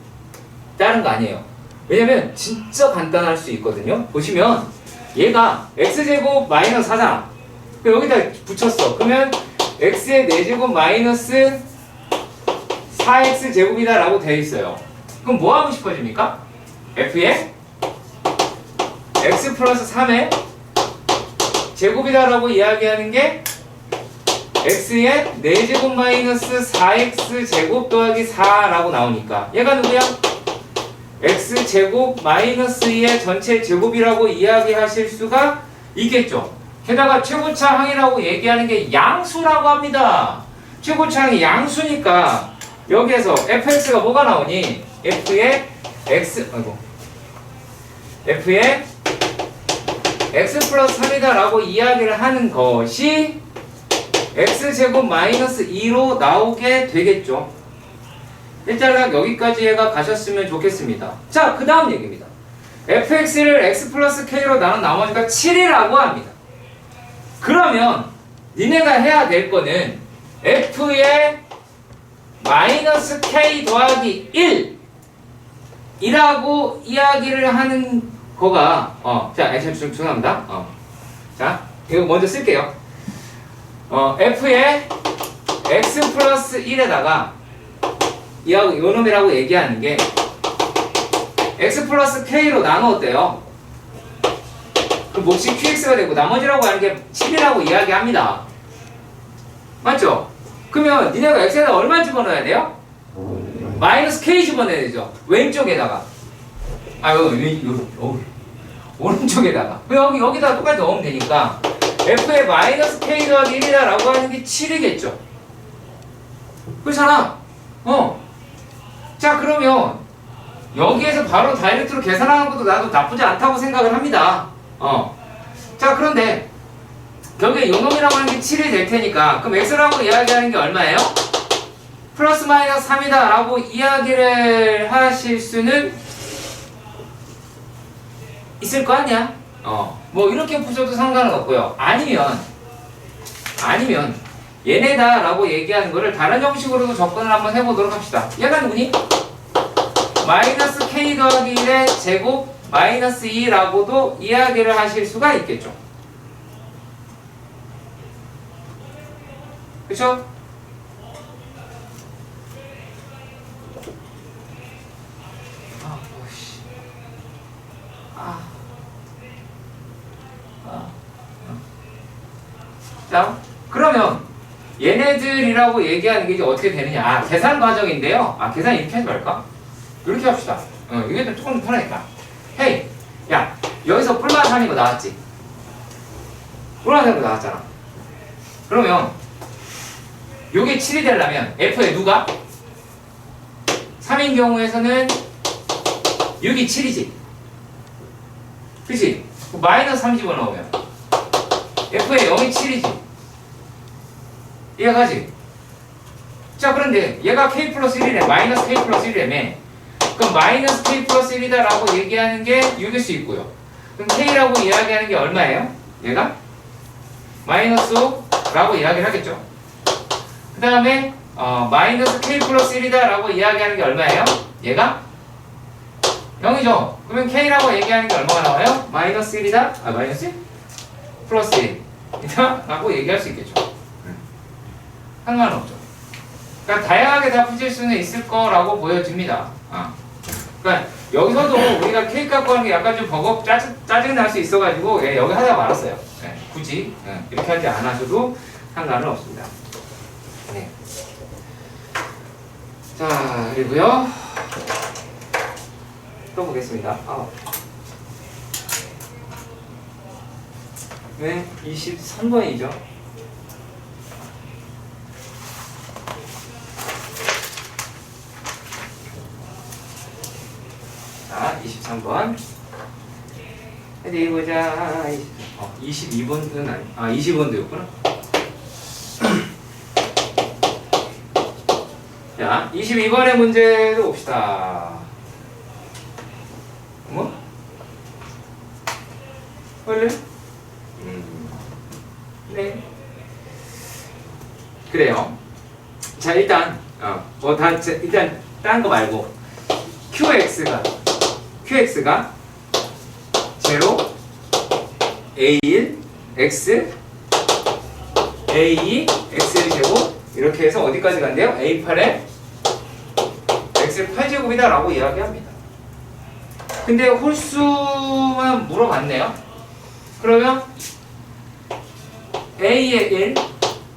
다른 거 아니에요. 왜냐면 진짜 간단할 수 있거든요. 보시면 얘가 x제곱 마이너스 4잖아. 여기다 붙였어. 그러면 x의 4제곱 마이너스 4x제곱이다 라고 되어 있어요. 그럼 뭐 하고 싶어집니까? f의 x 플러스 3의 제곱이다 라고 이야기하는 게 x의 4제곱 마이너스 4x제곱 더하기 4라고 나오니까 얘가 누구야? x제곱 마이너스 2의 전체 제곱이라고 이야기하실 수가 있겠죠. 게다가 최고차항이라고 얘기하는 게 양수라고 합니다. 최고차항이 양수니까 여기에서 fx가 뭐가 나오니? f의 x 플러스 3이다 라고 이야기를 하는 것이 x제곱 마이너스 2로 나오게 되겠죠. 일단 여기까지 얘가 가셨으면 좋겠습니다. 자, 그 다음 얘기입니다. fx를 x 플러스 k로 나눈 나머지가 7이라고 합니다. 그러면 니네가 해야 될 거는 f의 마이너스 k 더하기 1이라고 이야기를 하는 거가 자, 죄송합니다. 자, 이거 먼저 쓸게요. f의 x 플러스 1에다가 요 놈이라고 얘기하는 게 x 플러스 k로 나누었대요. 그럼 몫이 qx가 되고 나머지라고 하는 게 7이라고 이야기합니다. 맞죠? 그러면 니네가 x에다 얼마 집어넣어야 돼요? 마이너스 k 집어넣어야 되죠. 왼쪽에다가 오른쪽에다가 여기다가 똑같이 넣으면 되니까 f의 마이너스 k 더하기 1이다 라고 하는 게 7이겠죠. 그렇잖아. 자, 그러면 여기에서 바로 다이렉트로 계산하는 것도 나도 나쁘지 않다고 생각을 합니다. 자, 그런데 여기에 요놈이라고 하는 게 7이 될 테니까 그럼 x라고 이야기하는 게 얼마예요? 플러스 마이너스 3이다 라고 이야기를 하실 수는 있을 거 아니야? 뭐 이렇게 푸셔도 상관은 없고요. 아니면 얘네다 라고 얘기하는 거를 다른 형식으로도 접근을 한번 해보도록 합시다. 얘가 누구니? 마이너스 k 더하기 1의 제곱 마이너스 2라고도 이야기를 하실 수가 있겠죠. 그쵸? 자, 그러면 얘네들이라고 얘기하는 게 이제 어떻게 되느냐? 아, 계산 과정인데요. 아, 계산 이렇게 하지 말까? 이렇게 합시다. 이게 좀 조금 편하니까. 헤이, 야, 여기서 뿔마산인 거 나왔지? 뿔마산인 거 나왔잖아. 그러면 요게 7이 되려면 F에 누가? 3인 경우에서는 6이 7이지. 그치? 마이너스 3 집어넣으면 F에 0이 7이지. 이해가지? 자, 그런데 얘가 K 플러스 1이래. 마이너스 K 플러스 1이라며. 그럼 마이너스 K 플러스 1이다 라고 얘기하는 게 6일 수 있고요. 그럼 K라고 이야기하는 게 얼마예요? 얘가? 마이너스 5라고 이야기를 하겠죠. 그 다음에 마이너스 K 플러스 1이다 라고 이야기하는 게 얼마예요? 얘가? 0이죠. 그러면 K라고 얘기하는 게 얼마가 나와요? 마이너스 1이다? 아, 마이너스 1? 플러스 1이다? 라고 얘기할 수 있겠죠. 상관없죠. 그러니까 다양하게 다 풀릴 수는 있을 거라고 보여집니다. 그러니까 여기서도 우리가 K 갖고 하는 게 약간 좀 버겁 짜증 날 수 있어가지고 여기 하다 말았어요. 굳이 이렇게 하지 않아서도 상관은 없습니다. 네. 자, 그리고요 또 보겠습니다. 네, 23번이죠. 자, 23번. 어디 보자. 22번은 아니, 20번도였구나. 자, 22번의 문제도 봅시다. 뭐? 원래? 네. 그래요. 자, 일단, 일단, 딴 거 말고, QX가 0, A1, X, A2, X의 제곱, 이렇게 해서 어디까지 간대요? A8에 X 8제곱이다 라고 이야기합니다. 근데 홀수만 물어봤네요. 그러면 A의 1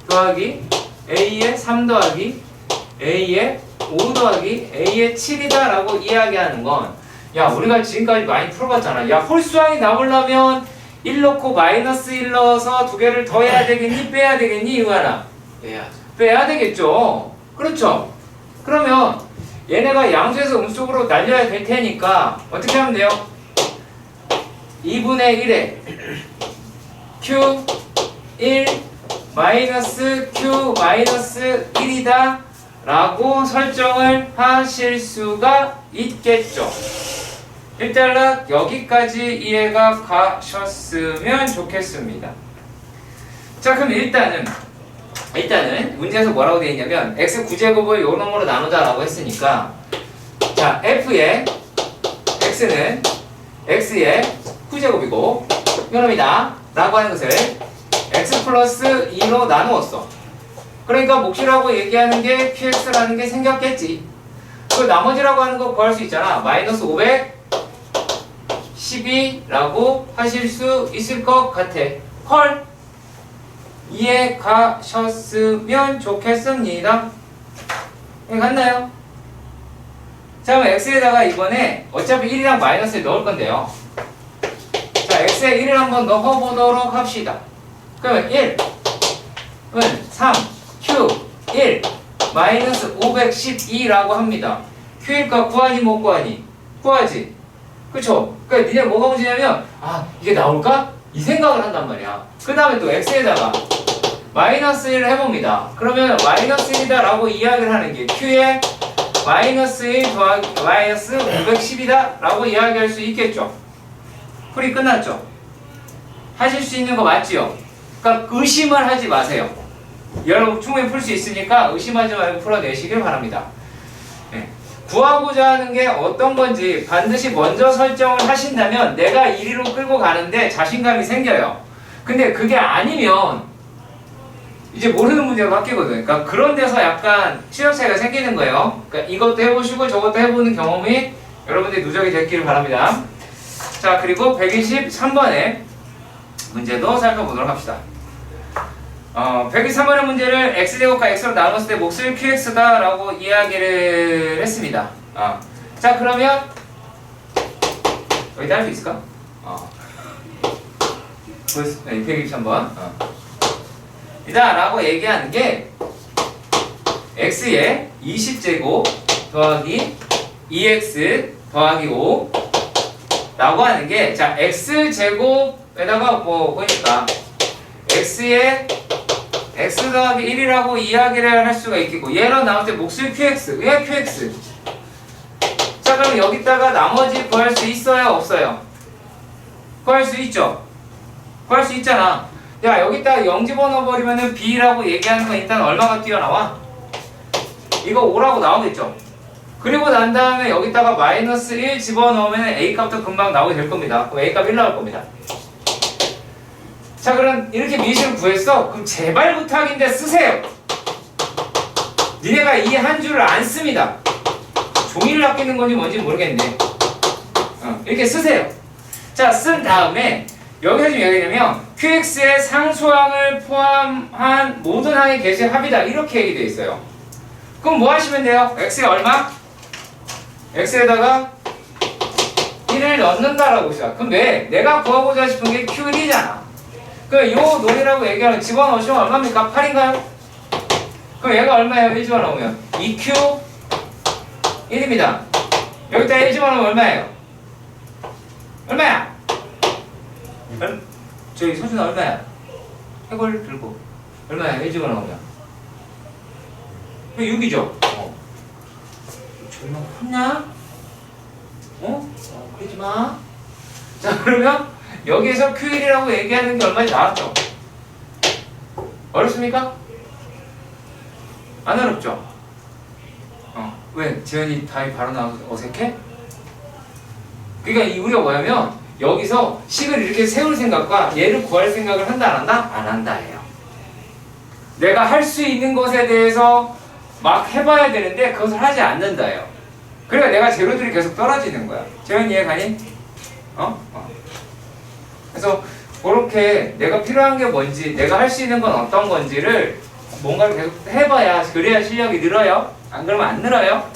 더하기 A의 3 더하기 A의 5 더하기 A의 7이다 라고 이야기하는 건, 야, 우리가 지금까지 많이 풀어봤잖아. 야, 홀수항이 나오려면 1 넣고 마이너스 1 넣어서 두 개를 더해야 되겠니? 빼야 되겠니? 이거나 빼야 되겠죠. 그렇죠. 그러면 얘네가 양수에서 음수쪽으로 날려야 될 테니까 어떻게 하면 돼요? 2분의 1에 Q 1 마이너스 Q 마이너스 1이다 라고 설정을 하실 수가 있겠죠. 일단락 여기까지 이해가 가셨으면 좋겠습니다. 자, 그럼 일단은 문제에서 뭐라고 되어 있냐면 x 9제곱을 요 놈으로 나누자 라고 했으니까, 자, f의 x는 x의 9제곱이고 이놈이다 라고 하는 것을 x 플러스 2로 나누었어. 그러니까 몫이라고 얘기하는 게 qx라는 게 생겼겠지. 그 나머지라고 하는 거 구할 수 있잖아. 마이너스 512라고 하실 수 있을 것 같아. 헐, 이해 가셨으면 좋겠습니다. 이해 갔나요? 자, 그럼 x에다가 이번에 어차피 1이랑 마이너스를 넣을 건데요. 자, x에 1을 한번 넣어보도록 합시다. 그러면 1은 3 Q 1 마이너스 512라고 합니다. Q일까 구하니 못 구하니? 구하지. 그쵸? 그러니까 니네 뭐가 문제냐면, 이게 나올까? 이 생각을 한단 말이야. 그 다음에 또 x에다가 마이너스 1을 해봅니다. 그러면 마이너스 1이다 라고 이야기를 하는 게 Q에 마이너스 1 더하기 마이너스 510이다 라고 이야기할 수 있겠죠. 풀이 끝났죠? 하실 수 있는 거 맞지요? 그러니까 의심을 하지 마세요. 여러분 충분히 풀 수 있으니까 의심하지 말고 풀어내시길 바랍니다. 네. 구하고자 하는 게 어떤 건지 반드시 먼저 설정을 하신다면 내가 이리로 끌고 가는데 자신감이 생겨요. 근데 그게 아니면 이제 모르는 문제가 바뀌거든. 그러니까 그런 데서 약간 실력 차이가 생기는 거예요. 그러니까 이것도 해보시고 저것도 해보는 경험이 여러분들이 누적이 됐기를 바랍니다. 자, 그리고 123번의 문제도 살펴보도록 합시다. 123번의 문제를 x제곱과 x로 나눴을 때 몫을 qx다 라고 이야기를 했습니다. 자, 그러면 여기다 할 수 있을까? 123번 이다 라고 얘기하는 게 x의 20제곱 더하기 2x 더하기 5 라고 하는 게, 자, x제곱에다가 보니까 x의 x 더하기 1이라고 이야기를 할 수가 있겠고, 얘로 나올 때 몫을 qx, 왜 qx? 자, 그럼 여기다가 나머지 구할 수 있어요, 없어요? 구할 수 있죠? 구할 수 있잖아. 야, 여기다가 0 집어넣어버리면은 b라고 얘기하는 건 일단 얼마가 뛰어나와? 이거 5라고 나오겠죠? 그리고 난 다음에 여기다가 마이너스 1 집어넣으면 a 값도 금방 나오게 될 겁니다. 그럼 a 값 1 나올 겁니다. 자, 그럼 이렇게 미식을 구했어? 그럼 제발 부탁인데 쓰세요. 니네가 이 한 줄을 안 씁니다. 종이를 아끼는 건지 뭔지 모르겠네. 이렇게 쓰세요. 자, 쓴 다음에 여기서 지금 얘기하면 qx의 상수항을 포함한 모든 항의 개수의 합이다, 이렇게 얘기되어 있어요. 그럼 뭐 하시면 돼요? x에 얼마? x에다가 1을 넣는다라고 시작. 그럼 왜? 내가 구하고자 싶은 게 q1이잖아. 그 요 논이라고 얘기하면 집어넣으시면 얼마입니까? 8인가요? 그럼 얘가 얼마예요? 1 집어넣으면 2q 1입니다. 여기다 1 집어넣으면 얼마예요? 얼마야? 저기 서준아 얼마야? 해골 들고 얼마야? 1 집어넣으면 6이죠? 정말 혼나? 그러지마. 자, 그러면 여기에서 Q1이라고 얘기하는 게 얼마인지 나왔죠? 어렵습니까? 안 어렵죠? 왜? 재현이 답이 바로 나와서 어색해? 그러니까 우리가 뭐냐면 여기서 식을 이렇게 세울 생각과 얘를 구할 생각을 한다 안 한다? 안 한다예요. 내가 할 수 있는 것에 대해서 막 해봐야 되는데 그것을 하지 않는다예요. 그러니까 내가 재료들이 계속 떨어지는 거야. 재현이 이해 가니? 그래서 그렇게 내가 필요한 게 뭔지, 내가 할 수 있는 건 어떤 건지를 뭔가를 계속 해봐야 그래야 실력이 늘어요. 안 그러면 안 늘어요.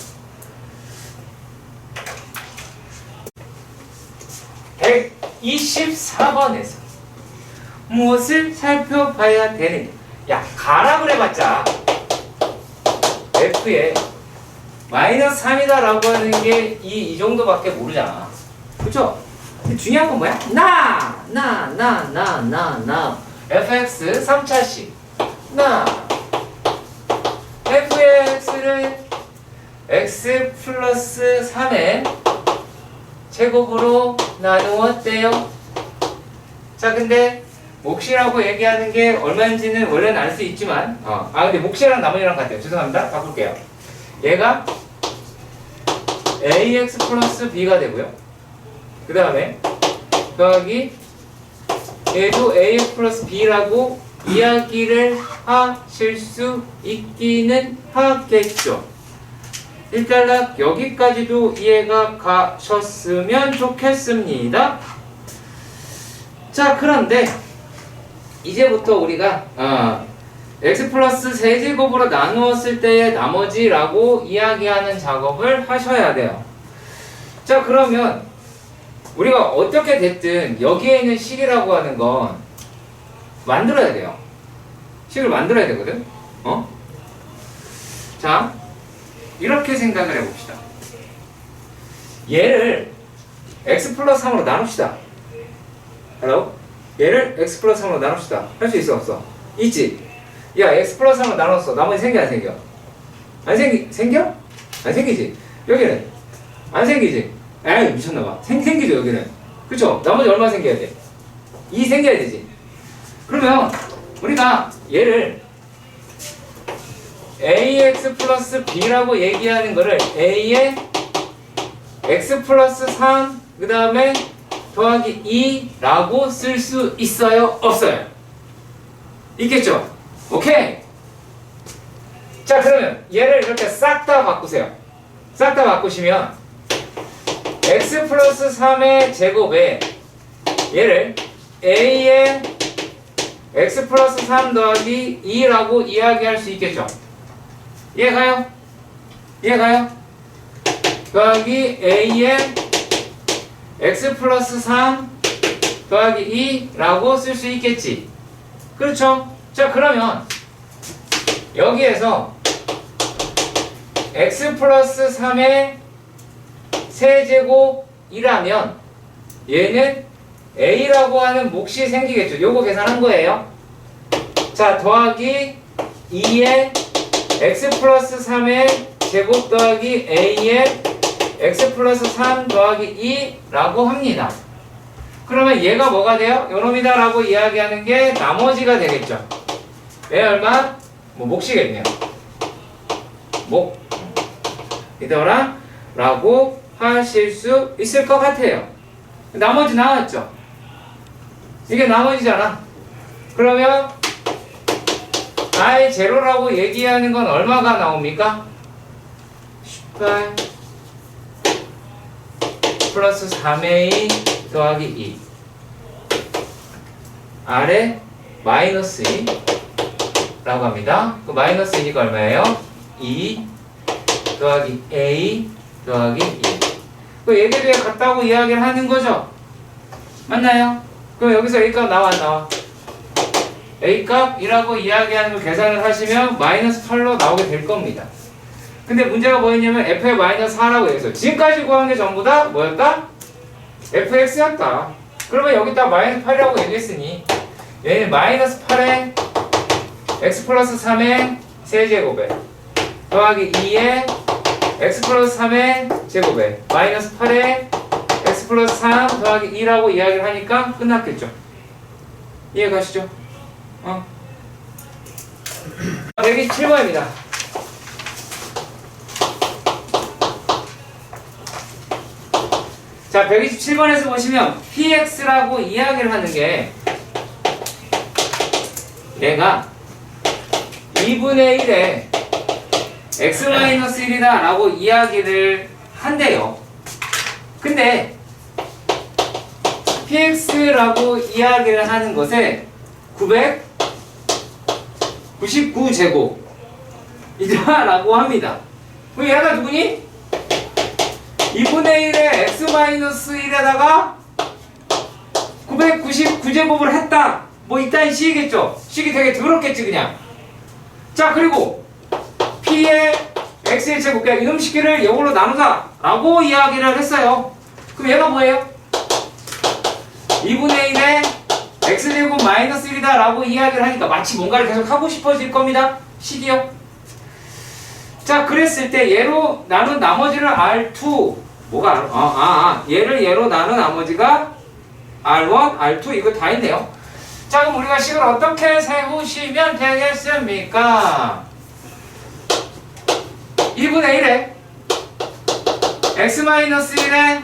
124번에서 무엇을 살펴봐야 되느냐. 야, 가라 그래봤자 F에 마이너스 3이다 라고 하는 게 이 정도밖에 모르잖아. 그쵸? 근데 중요한 건 뭐야? 나 fx 3차식 나 f의 x를 x 플러스 3의 제곱으로 나누었대요. 자, 근데 몫이라고 얘기하는 게 얼마인지는 원래는 알 수 있지만 근데 몫이랑 나머지랑 같아요. 죄송합니다. 바꿀게요. 얘가 ax 플러스 b가 되고요. 그 다음에 더하기 얘도 ax 플러스 b라고 이야기를 하실 수 있기는 하겠죠. 일단락 여기까지도 이해가 가셨으면 좋겠습니다. 자, 그런데 이제부터 우리가 x 플러스 세제곱으로 나누었을 때의 나머지라고 이야기하는 작업을 하셔야 돼요. 자, 그러면 우리가 어떻게 됐든 여기에 있는 식이라고 하는 건 만들어야 돼요. 식을 만들어야 되거든. 자, 이렇게 생각을 해봅시다. 얘를 x 플러스 3으로 나눕시다. Hello? 얘를 x 플러스 3으로 나눕시다. 할 수 있어 없어? 있지? 야, x 플러스 3으로 나눴어. 나머지 생겨 안 생겨? 안 생겨? 안 생기지? 여기는 안 생기지? 에이, 미쳤나봐. 생기죠 여기는. 그쵸? 나머지 얼마 생겨야 돼? 2 생겨야 되지. 그러면 우리가 얘를 ax 플러스 b라고 얘기하는 거를 a에 x 플러스 3 그 다음에 더하기 2라고 쓸 수 있어요? 없어요? 있겠죠? 오케이. 자, 그러면 얘를 이렇게 싹 다 바꾸세요. 싹 다 바꾸시면 x 플러스 3의 제곱에 얘를 a의 x 플러스 3 더하기 2라고 이야기할 수 있겠죠. 이해가요? 이해가요? 더하기 a의 x 플러스 3 더하기 2라고 쓸 수 있겠지. 그렇죠? 자, 그러면 여기에서 x 플러스 3의 세제곱이라면 얘는 a라고 하는 몫이 생기겠죠. 요거 계산한 거예요. 자, 더하기 2의 x 플러스 3의 제곱 더하기 a의 x 플러스 3 더하기 2라고 합니다. 그러면 얘가 뭐가 돼요? 요놈이다 라고 이야기하는 게 나머지가 되겠죠. 얘 얼마? 뭐 몫이겠네요. 몫 이더라 라고 하실 수 있을 것 같아요. 나머지 나왔죠? 이게 나머지잖아. 그러면 I 제로라고 얘기하는 건 얼마가 나옵니까? 18 플러스 3a 더하기 2 아래 마이너스 2 라고 합니다. 그 마이너스 2니까 얼마예요? 2 더하기 a 더하기 2 그 얘기를 같다고 이야기를 하는 거죠. 맞나요? 그럼 여기서 a 값 나와 안 나와? a 값이라고 이야기하는 걸 계산을 하시면 마이너스 8로 나오게 될 겁니다. 근데 문제가 뭐였냐면 f의 마이너스 4라고 해서 지금까지 구한 게 전부 다 뭐였다? fx였다. 그러면 여기다 마이너스 8이라고 얘기했으니 얘는 마이너스 8에 x 플러스 3의 세제곱에 더하기 2에 x 플러스 3의 제곱에 마이너스 8에 x 플러스 3 더하기 2라고 이야기를 하니까 끝났겠죠. 이해 가시죠? 127번입니다. 자, 127번에서 보시면 px라고 이야기를 하는 게 얘가 2분의 1에 x-1이다 라고 이야기를 한대요. 근데 px라고 이야기를 하는 것에 999제곱이다 라고 합니다. 그럼 얘가 누구니? 2분의 1에 x-1에다가 999제곱을 했다. 뭐 이딴 식이겠죠. 식이 되게 더럽겠지 그냥. 자, 그리고 p의 x의 제곱, 그러니까 이놈 식기를 이걸로 나누자 라고 이야기를 했어요. 그럼 얘가 뭐예요? 2분의 1에 x제곱 마이너스 1이다 라고 이야기를 하니까 마치 뭔가를 계속 하고 싶어질 겁니다. 식이요. 자, 그랬을 때 얘로 나눈 나머지를 R2 뭐가 얘를 얘로 나눈 나머지가 R1, R2 이거 다 있네요. 자, 그럼 우리가 식을 어떻게 세우시면 되겠습니까? 2분의 1에 x-1에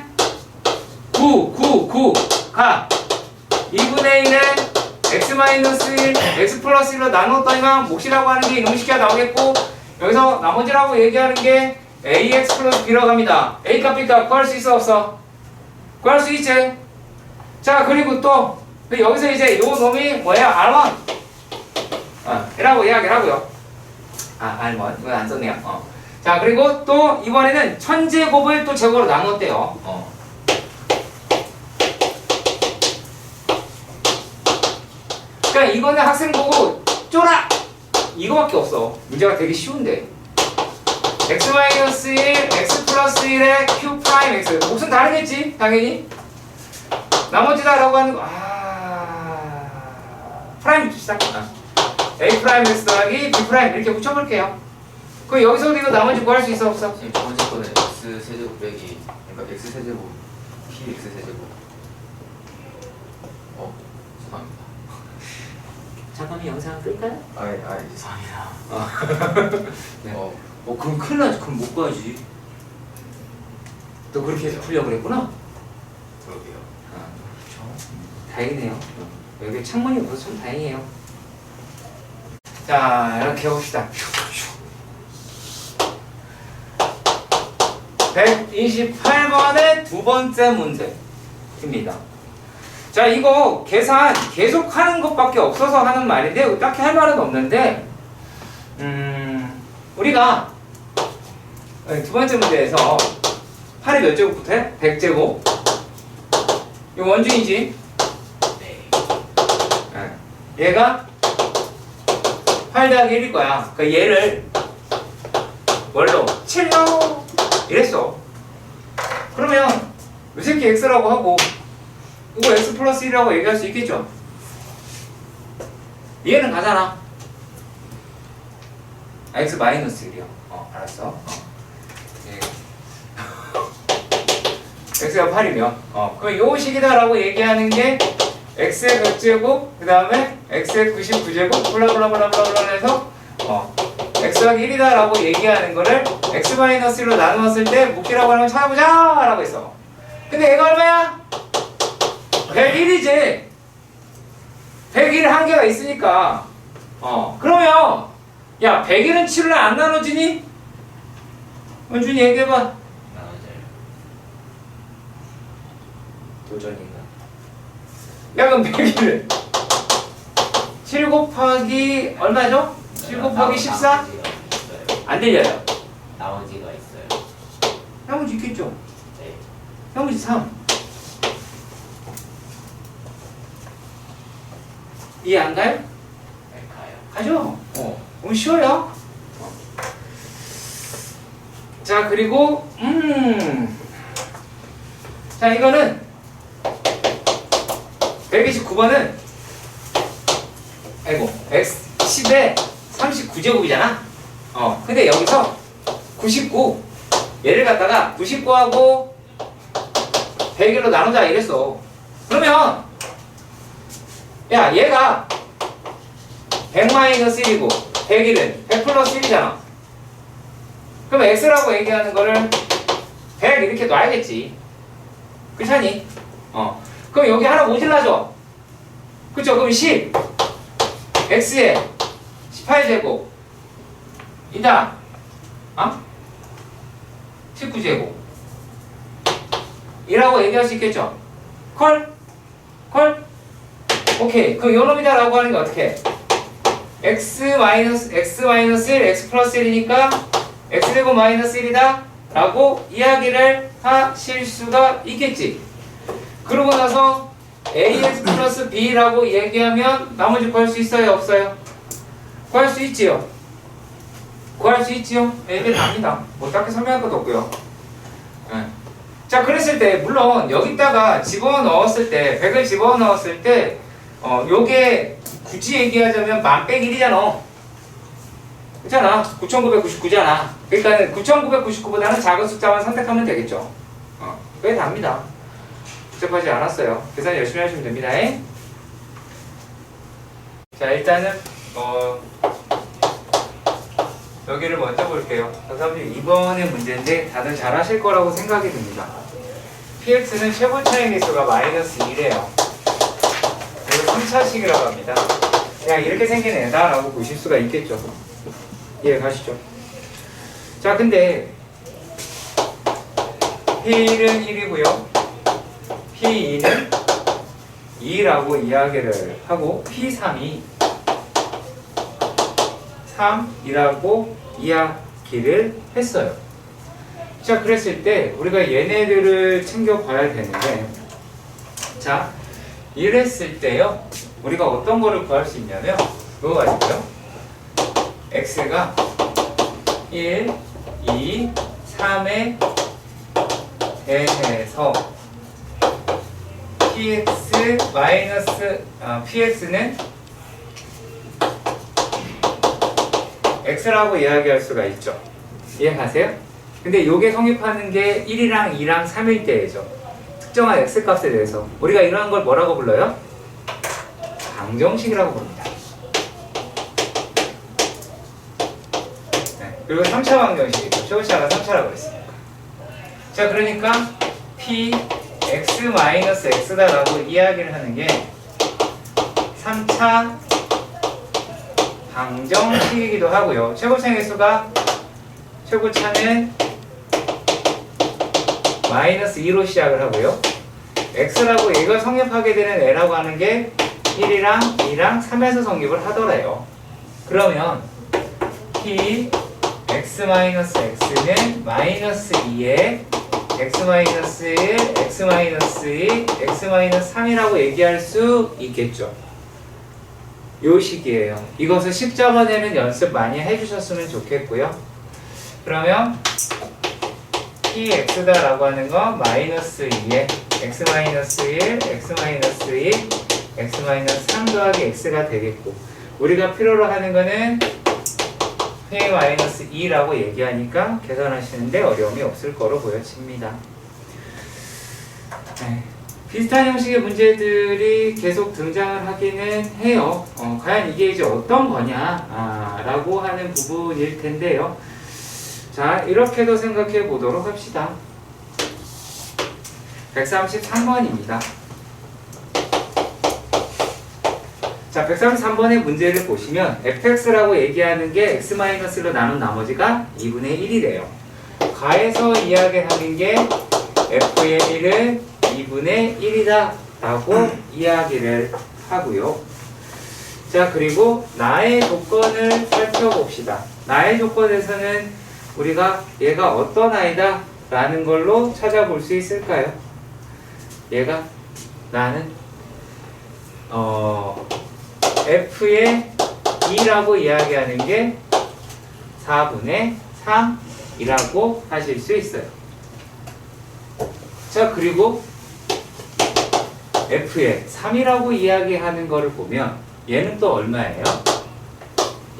9가 2분의 1에 x-1 x 플러스 1로 나눴더니만 몫이라고 하는 게 이놈의 식기가 나오겠고 여기서 나머지라고 얘기하는 게 ax 플러스 b라고 합니다. a 값 b 값 구할 수 있어 없어? 구할 수 있지? 자, 그리고 또 여기서 이제 요 놈이 뭐야? R1 이라고 이야기를 하고요. R1 이건 안 썼네요. 자, 그리고 또 이번에는 1000제곱을 또 제곱으로 나눴대요. 그러니까 이거는 학생 보고 쫄아! 이거밖에 없어. 문제가 되게 쉬운데. x-1, x 플러스 1에 q 프라임 x. 몫은 다르겠지? 당연히. 나머지다 라고 하는 거. 프라임 붙입시다. a 프라임 x 더하기 b 프라임 이렇게 붙여볼게요. 그럼 여기서도 이거 나머지 구할 수 있어 없어? 지금 첫 번째 거는 x 세제곱 빼기 그러니까 x 세제곱 p x 세제곱 죄송합니다. 잠깐만 영상 끌까요? 죄송합니다. 네. 그럼 큰일 나지. 그럼 못 구하지. 너 그렇게 해서 풀려고 그랬구나? 그러게요. 그렇죠. 다행이네요. 여기 창문이 없어서 참 다행이에요. 자, 이렇게 해봅시다. 128번의 두 번째 문제입니다. 자, 이거 계산 계속 하는 것밖에 없어서 하는 말인데 딱히 할 말은 없는데 우리가 두 번째 문제에서 8이 몇 제곱부터 해? 100제곱. 이거 원주이지? 네. 얘가 8 더하기 1일 거야. 그러니까 얘를 뭘로? 7로 이랬어. 그러면 이 새끼 x라고 하고 이거 x 플러스 1이라고 얘기할 수 있겠죠? 얘는 가잖아. x 마이너스 1이요. 알았어. 예. x가 8이면 그럼 요 식이다라고 얘기하는 게 x의 100제곱 그 다음에 x의 99제곱 블라블라블라블라 해서 x가 1이다 라고 얘기하는 거를 x-1로 나누었을 때 묶기라고 하면 찾아보자 라고 했어. 근데 얘가 얼마야? 101이지. 101 한개가 있으니까 그러면 야 101은 7로 안 나눠지니? 원준이 얘기해봐. 나눠져요. 도전인가? 야 그럼 101은 7 곱하기 얼마죠? 7 곱하기 14? 안 들려요. 나머지가 있어요. 나머지 있겠죠? 네. 나머지 3. 이해 안 가요? 네, 가요. 가죠? 너무 쉬워요. 자, 그리고 자, 이거는 129번은 아이고 x 10에 39제곱이잖아. 근데 여기서 99 얘를 갖다가 99하고 101로 나누자 이랬어. 그러면 야 얘가 100-1이고 101은 100 플러스 1이잖아. 그럼 x라고 얘기하는 거를 100 이렇게 놔야겠지. 그렇잖니? 그럼 여기 하나 모질라져. 그쵸? 그럼 10 x에 18제곱 이다 19제곱 이라고 얘기할 수 있겠죠? 콜? 콜? 오케이. 그럼 요놈이다 라고 하는 게 어떻게? x-1, x 플러스 1이니까 x제곱 마이너스 1이다 라고 이야기를 하실 수가 있겠지. 그러고 나서 ax 플러스 b라고 얘기하면 나머지 구할 수 있어요? 없어요? 구할 수 있지요? 구할 수 있지요? 이게 답니다. 뭐 딱히 설명할 것도 없고요. 네. 자, 그랬을 때 물론 여기다가 집어넣었을 때 100을 집어넣었을 때 요게 굳이 얘기하자면 1001이잖아. 그렇잖아. 9999잖아. 그러니까 9999보다는 작은 숫자만 선택하면 되겠죠. 그게 답니다. 복잡하지 않았어요. 계산 열심히 하시면 됩니다. 자, 일단은 여기를 먼저 볼게요. 선생님 2번의 문제인데 다들 잘 하실 거라고 생각이 듭니다. px는 최고 차이 개수가 마이너스 1이에요. 그리고 3차식이라고 합니다. 그냥 이렇게 생긴 애다 라고 보실 수가 있겠죠. 이해 가시죠? 자, 근데 P1은 1이고요. P2는 2라고 이야기를 하고 P3이 3이라고 이야기를 했어요. 자, 그랬을 때 우리가 얘네들을 챙겨봐야 되는데, 자, 이랬을 때요 우리가 어떤 거를 구할 수 있냐면 그거 가지고요. x가 1, 2, 3에 대해서 px는 x라고 이야기할 수가 있죠. 이해가세요? 근데 요게 성립하는 게 1이랑 2랑 3일 때죠. 특정한 x값에 대해서 우리가 이러한 걸 뭐라고 불러요? 방정식이라고 부릅니다. 네, 그리고 3차 방정식이죠. 최고차가 3차라고 했으니까. 자, 그러니까 px-x다라고 이야기를 하는 게 3차 방정식이기도 하고요. 최고차의 수가 최고차는 마이너스 2로 시작을 하고요. x라고 이걸 성립하게 되는 애라고 하는 게 1이랑 2랑 3에서 성립을 하더래요. 그러면 p x-x는 마이너스 2에 x-1, x-2, x-3이라고 얘기할 수 있겠죠. 요 식이에요. 이것을 십자번에는 연습 많이 해주셨으면 좋겠고요. 그러면 px다라고 하는 건 마이너스 2에 x-1, x-2, x-3 더하기 x가 되겠고, 우리가 필요로 하는 거는 p-2라고 얘기하니까 계산하시는데 어려움이 없을 거로 보여집니다. 네. 비슷한 형식의 문제들이 계속 등장을 하기는 해요. 과연 이게 이제 어떤 거냐 라고 하는 부분일 텐데요. 자, 이렇게도 생각해 보도록 합시다. 133번입니다. 자, 133번의 문제를 보시면 fx라고 얘기하는 게 x-로 나눈 나머지가 2분의 1이래요. 가에서 이야기하는 게 f의 1은 2분의 1이다 라고 이야기를 하고요. 자, 그리고 나의 조건을 살펴봅시다. 나의 조건에서는 우리가 얘가 어떤 아이다 라는 걸로 찾아볼 수 있을까요? 얘가 나는 f의 2라고 이야기하는 게 4분의 3이라고 하실 수 있어요. 자, 그리고 f의 3이라고 이야기하는 거를 보면 얘는 또 얼마예요?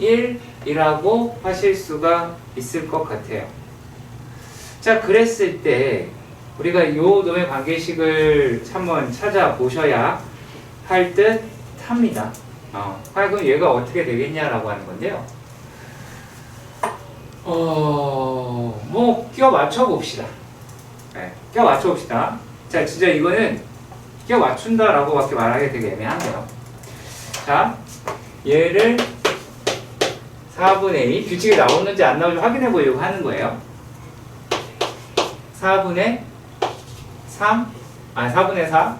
1이라고 하실 수가 있을 것 같아요. 자, 그랬을 때 우리가 요 놈의 관계식을 한번 찾아보셔야 할 듯 합니다. 그럼 얘가 어떻게 되겠냐라고 하는 건데요. 뭐 끼워 맞춰 봅시다. 네, 끼워 맞춰 봅시다. 자, 진짜 이거는 끼워 맞춘다라고 밖에 말하기 되게 애매한데요. 자, 얘를 4분의 2, 규칙이 나오는지 안 나오는지 확인해 보려고 하는 거예요. 4분의 3, 4분의 4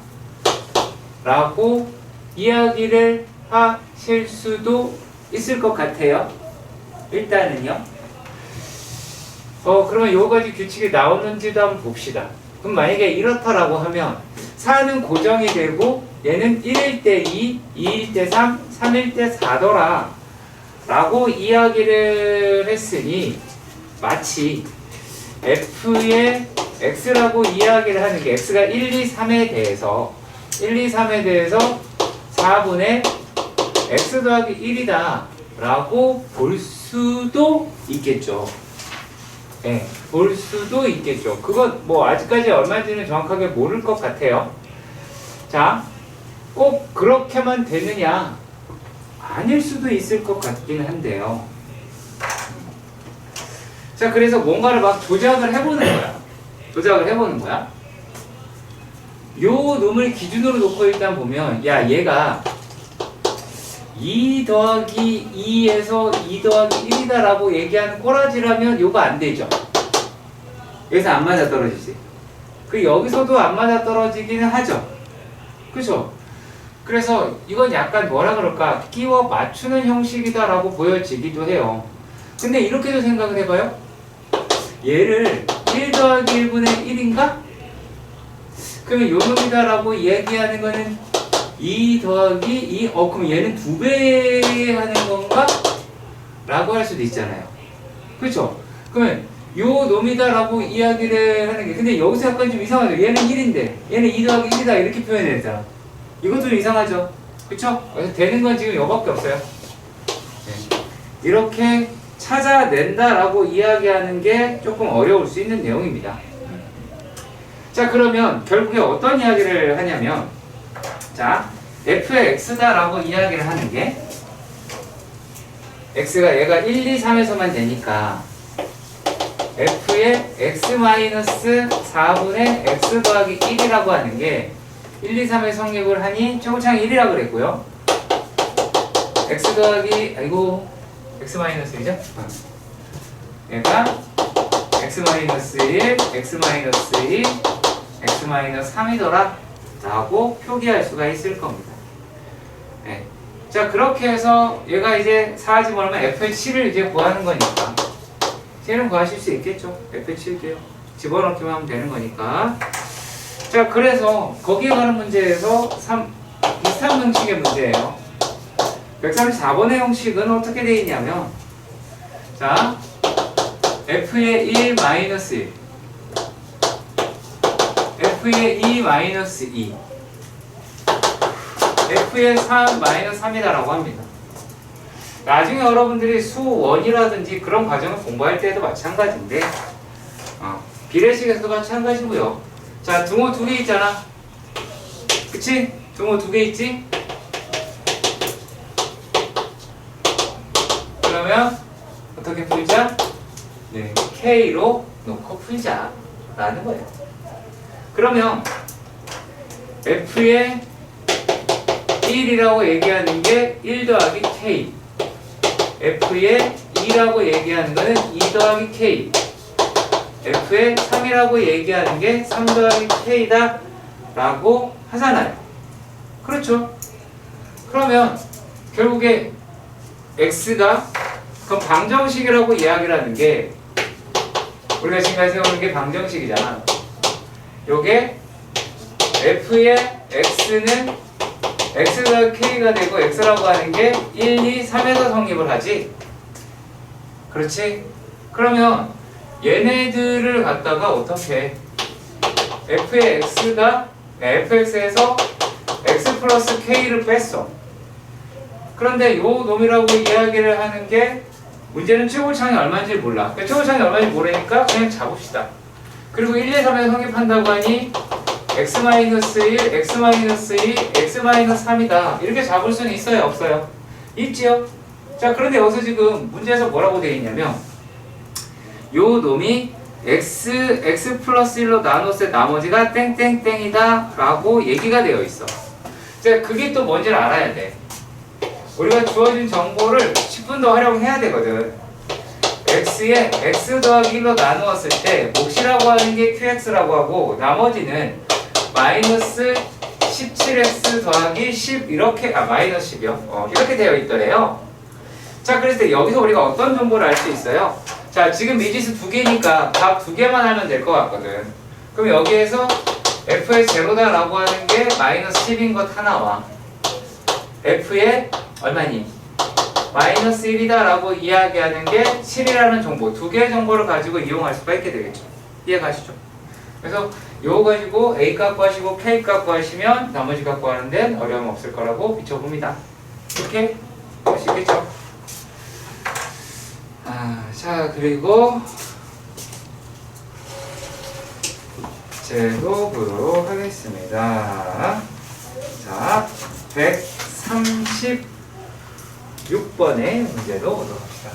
라고 이야기를 하실 수도 있을 것 같아요. 일단은요. 그러면 요 가지 규칙이 나오는지도 한번 봅시다. 그럼 만약에 이렇다라고 하면 4는 고정이 되고 얘는 1일 때 2, 2일 때 3, 3일 때 4더라 라고 이야기를 했으니 마치 f의 x라고 이야기를 하는 게 x가 1, 2, 3에 대해서 4분의 x 더하기 1이다 라고 볼 수도 있겠죠. 네, 볼 수도 있겠죠. 그건 뭐 아직까지 얼마인지는 정확하게 모를 것 같아요. 자, 꼭 그렇게만 되느냐? 아닐 수도 있을 것 같긴 한데요. 자, 그래서 뭔가를 막 조작을 해보는 거야. 요 놈을 기준으로 놓고 일단 보면, 야, 얘가 2 더하기 2에서 2 더하기 1이다 라고 얘기하는 꼬라지라면 요거 안 되죠. 여기서 안 맞아 떨어지지. 그 여기서도 안 맞아 떨어지기는 하죠. 그죠? 그래서 이건 약간 뭐라 그럴까, 끼워 맞추는 형식이다 라고 보여지기도 해요. 근데 이렇게도 생각을 해봐요. 얘를 1 더하기 1분의 1인가? 그러면 요 놈이다 라고 얘기하는 거는 2 더하기 2, 그럼 얘는 2배 하는 건가? 라고 할 수도 있잖아요. 그렇죠? 그러면 요 놈이다 라고 이야기를 하는 게, 근데 여기서 약간 좀 이상하죠. 얘는 1인데 얘는 2 더하기 1이다 이렇게 표현했잖아. 이것도 좀 이상하죠. 그쵸? 그래서 되는 건 지금 요밖에 없어요. 네. 이렇게 찾아낸다라고 이야기하는 게 조금 어려울 수 있는 내용입니다. 자, 그러면 결국에 어떤 이야기를 하냐면, 자, f의 x다라고 이야기를 하는 게, x가 얘가 1, 2, 3에서만 되니까 f의 x-4분의 x 더하기 1이라고 하는 게 1, 2, 3에 성립을 하니 최고차항 1이라고 그랬고요. x 더하기 아이고 x 마이너스 1이죠? 얘가 x 마이너스 1, x 마이너스 2, x 마이너스 3이더라 라고 표기할 수가 있을 겁니다. 네. 자 그렇게 해서 얘가 이제 4 집어넣으면 f의 7을 이제 구하는 거니까 7은 구하실 수 있겠죠. f의 7개요. 집어넣기만 하면 되는 거니까. 자 그래서 거기에 가는 문제에서 비슷한 형식의 문제예요. 134번의 형식은 어떻게 되어 있냐면 자 f의 1 마이너스 1 f의 2 마이너스 2 f의 3 마이너스 3이다라고 합니다. 나중에 여러분들이 수1이라든지 그런 과정을 공부할 때도 마찬가지인데 비례식에서도 마찬가지고요. 자 등호 2개 있잖아. 그치? 등호 2개 있지? 그러면 어떻게 풀자? 네, K로 놓고 풀자 라는 거예요. 그러면 F의 1이라고 얘기하는 게 1 더하기 K, F의 2라고 얘기하는 거는 2 더하기 K, F의 3이라고 얘기하는 게 3 더하기 K다 라고 하잖아요. 그렇죠? 그러면 결국에 X가 그럼 방정식이라고 이야기를 하는 게 우리가 지금까지 세우는 게 방정식이잖아. 요게 F의 X는 X가 K가 되고 X라고 하는 게 1, 2, 3에서 성립을 하지. 그렇지? 그러면 얘네들을 갖다가 어떻게 F의 X가 fx에서 X 플러스 K를 뺐어. 그런데 요 놈이라고 이야기를 하는 게 문제는 최고차항이 얼마인지 몰라. 그러니까 최고차항이 얼마인지 모르니까 그냥 잡읍시다. 그리고 1, 2, 3에서 성립한다고 하니 x-1, x-2, x-3이다. 이렇게 잡을 수는 있어요? 없어요? 있지요? 자, 그런데 여기서 지금 문제에서 뭐라고 되어 있냐면 요 놈이 x 플러스 1로 나눴을 때 나머지가 땡땡땡이다 라고 얘기가 되어 있어. 자, 그게 또 뭔지를 알아야 돼. 우리가 주어진 정보를 10분 더 활용해야 되거든. x에 x 더하기 1로 나누었을 때 몫이라고 하는 게 qx라고 하고 나머지는 마이너스 17x 더하기 10 이렇게 마이너스 10이요. 이렇게 되어 있더래요. 자, 그랬을 때 여기서 우리가 어떤 정보를 알 수 있어요? 자, 지금 미지수 2개니까 값 2개만 하면 될 것 같거든. 그럼 여기에서 f의 제로다 라고 하는 게 마이너스 10인 것 하나와 f의 얼마니? 마이너스 1이다 라고 이야기하는 게 7이라는 정보, 2개의 정보를 가지고 이용할 수가 있게 되겠죠. 이해 가시죠? 그래서 요거 가지고 A 값 구하시고 K 값 구하시면 나머지 값 구하는 데는 어려움 없을 거라고 비춰봅니다. 이렇게 할 수 있겠죠? 자, 그리고 제로 보도록 하겠습니다. 자, 136번의 문제로 오도록 합시다.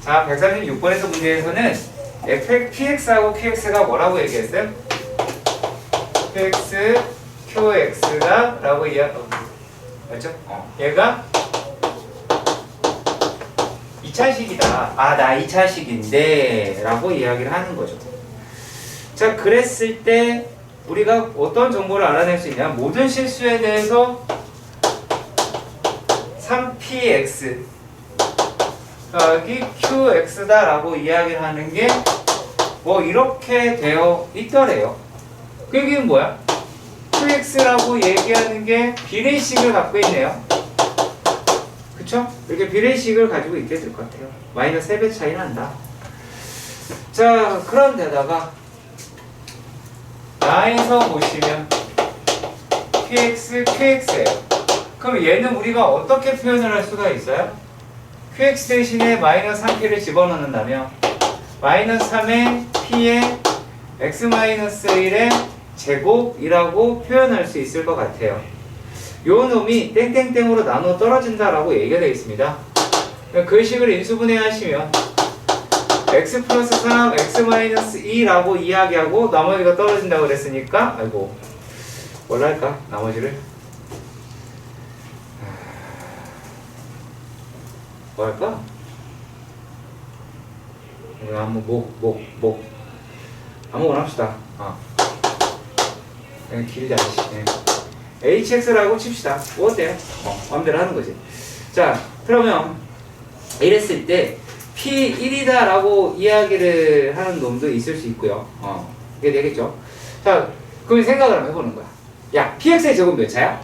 자, 136번에서 문제에서는 px하고 qx가 뭐라고 얘기했어요? px, qx가 라고 맞죠? 얘가 2차식이다. 나 2차식인데 라고 이야기를 하는 거죠. 자, 그랬을 때 우리가 어떤 정보를 알아낼 수 있냐? 모든 실수에 대해서 3px 더하기 qx다 라고 이야기를 하는 게 뭐 이렇게 되어 있더래요. 그 얘기는 뭐야? qx라고 얘기하는 게 비례식을 갖고 있네요. 그쵸? 이렇게 비례식을 가지고 있게 될 것 같아요. 마이너스 3배 차이 난다. 자, 그런데다가 나에서 보시면 px, qx예요. 그럼 얘는 우리가 어떻게 표현을 할 수가 있어요? qx 대신에 마이너스 3p를 집어넣는다면 마이너스 3의 p의 x-1의 제곱이라고 표현할 수 있을 것 같아요. 요 놈이 땡땡땡으로 나눠 떨어진다라고 얘기가 되어 있습니다. 그 식을 인수분해 하시면 x 플러스 3, x 마이너스 2라고 이야기하고 나머지가 떨어진다고 그랬으니까 아이고 뭘 할까? 나머지를 뭐 할까? 한번 목 아무거나 합시다. 그냥 길지 않지. hx라고 칩시다. 뭐 어때요? 마음대로 하는 거지. 자, 그러면 이랬을 때 P1이다 라고 이야기를 하는 놈도 있을 수 있고요. 이게 되겠죠. 자, 그럼 생각을 한번 해보는 거야. 야, px의 제곱 몇 차야?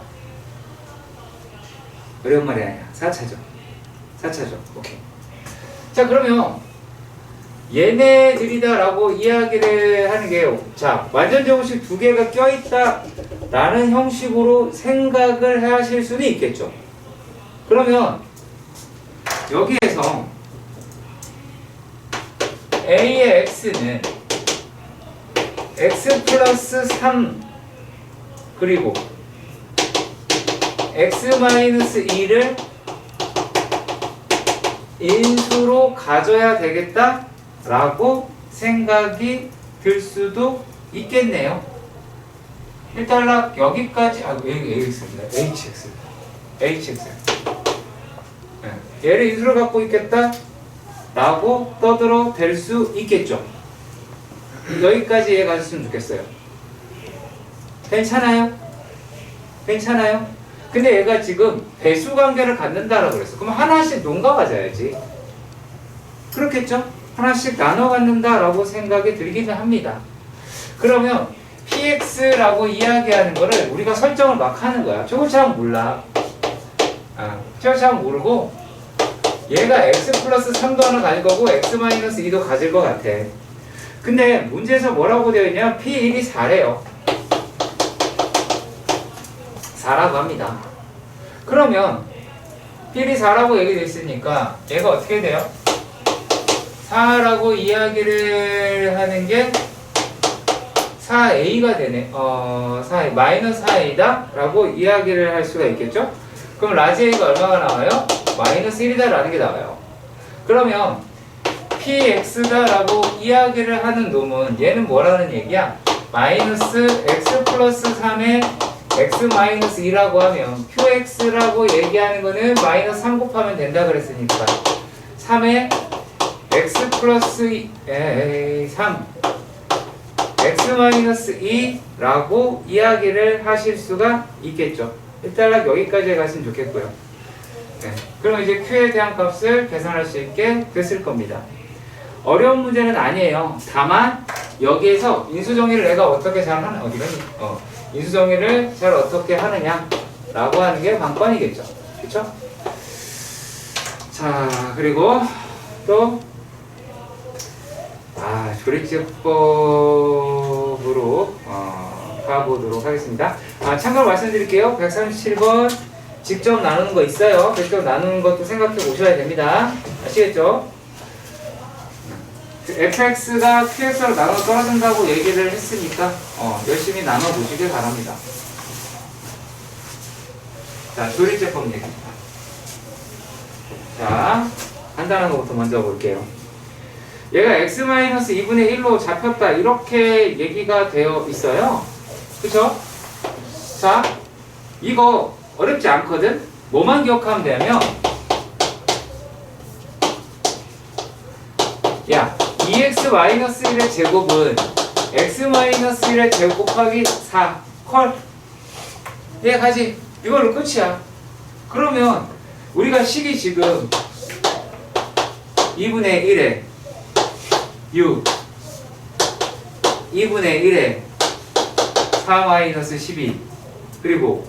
어려운 말이 아니야. 4차죠. 4차죠. 오케이. 자, 그러면 얘네들이다 라고 이야기를 하는 게, 자, 완전 제곱식 두 개가 껴있다 라는 형식으로 생각을 하실 수는 있겠죠. 그러면 여기에서 A의 x는 x 플러스 3 그리고 x 마이너스 2를 인수로 가져야 되겠다 라고 생각이 들 수도 있겠네요. 일단 여기까지 AX입니다. HX 얘를 인수로 갖고 있겠다 라고 떠들어 댈 수 있겠죠. 여기까지 이해 가셨으면 좋겠어요. 괜찮아요? 괜찮아요? 근데 얘가 지금 배수 관계를 갖는다라고 그랬어. 그럼 하나씩 농가 가져야지. 그렇겠죠? 하나씩 나눠 갖는다라고 생각이 들기는 합니다. 그러면 px라고 이야기하는 거를 우리가 설정을 막 하는 거야. 저거 잘 몰라. 저거 잘 모르고 얘가 x 플러스 3도 하나 가질 거고 x 마이너스 2도 가질 것 같아. 근데 문제에서 뭐라고 되어 있냐? P1이 4래요. 4라고 합니다. 그러면 P1이 4라고 얘기되어 있으니까 얘가 어떻게 돼요? 4라고 이야기를 하는 게 4a가 되네. 4a, 마이너스 4a다 라고 이야기를 할 수가 있겠죠? 그럼 라지 a가 얼마가 나와요? 마이너스 1이다 라는 게 나와요. 그러면 px다 라고 이야기를 하는 놈은 얘는 뭐라는 얘기야? 마이너스 x 플러스 3에 x 마이너스 2라고 하면 qx라고 얘기하는 거는 마이너스 3 곱하면 된다 그랬으니까 3에 x 플러스 3 x 마이너스 2라고 이야기를 하실 수가 있겠죠. 일단 여기까지 가시면 좋겠고요. 네. 그럼 이제 q에 대한 값을 계산할 수 있게 됐을 겁니다. 어려운 문제는 아니에요. 다만 여기에서 인수정의를 내가 어떻게 잘 하는 인수정의를 잘 어떻게 하느냐 라고 하는 게 관건이겠죠. 그쵸? 자, 그리고 또 조립제법으로 가보도록 하겠습니다. 참고로 말씀드릴게요. 137번 직접 나누는 거 있어요. 직접 나누는 것도 생각해 보셔야 됩니다. 아시겠죠? fx가 qx로 나눠 떨어진다고 얘기를 했으니까 열심히 나눠 보시길 바랍니다. 자, 조립제법 얘기입니다. 자, 간단한 것부터 먼저 볼게요. 얘가 x-2분의 1로 잡혔다 이렇게 얘기가 되어 있어요. 그쵸? 자, 이거 어렵지 않거든? 뭐만 기억하면 되냐면 야, 2x-1의 제곱은 x-1의 제곱 곱하기 4 콜. 얘 가지. 이걸로 끝이야. 그러면 우리가 식이 지금 2분의 1에 6 2분의 1에 4-12 그리고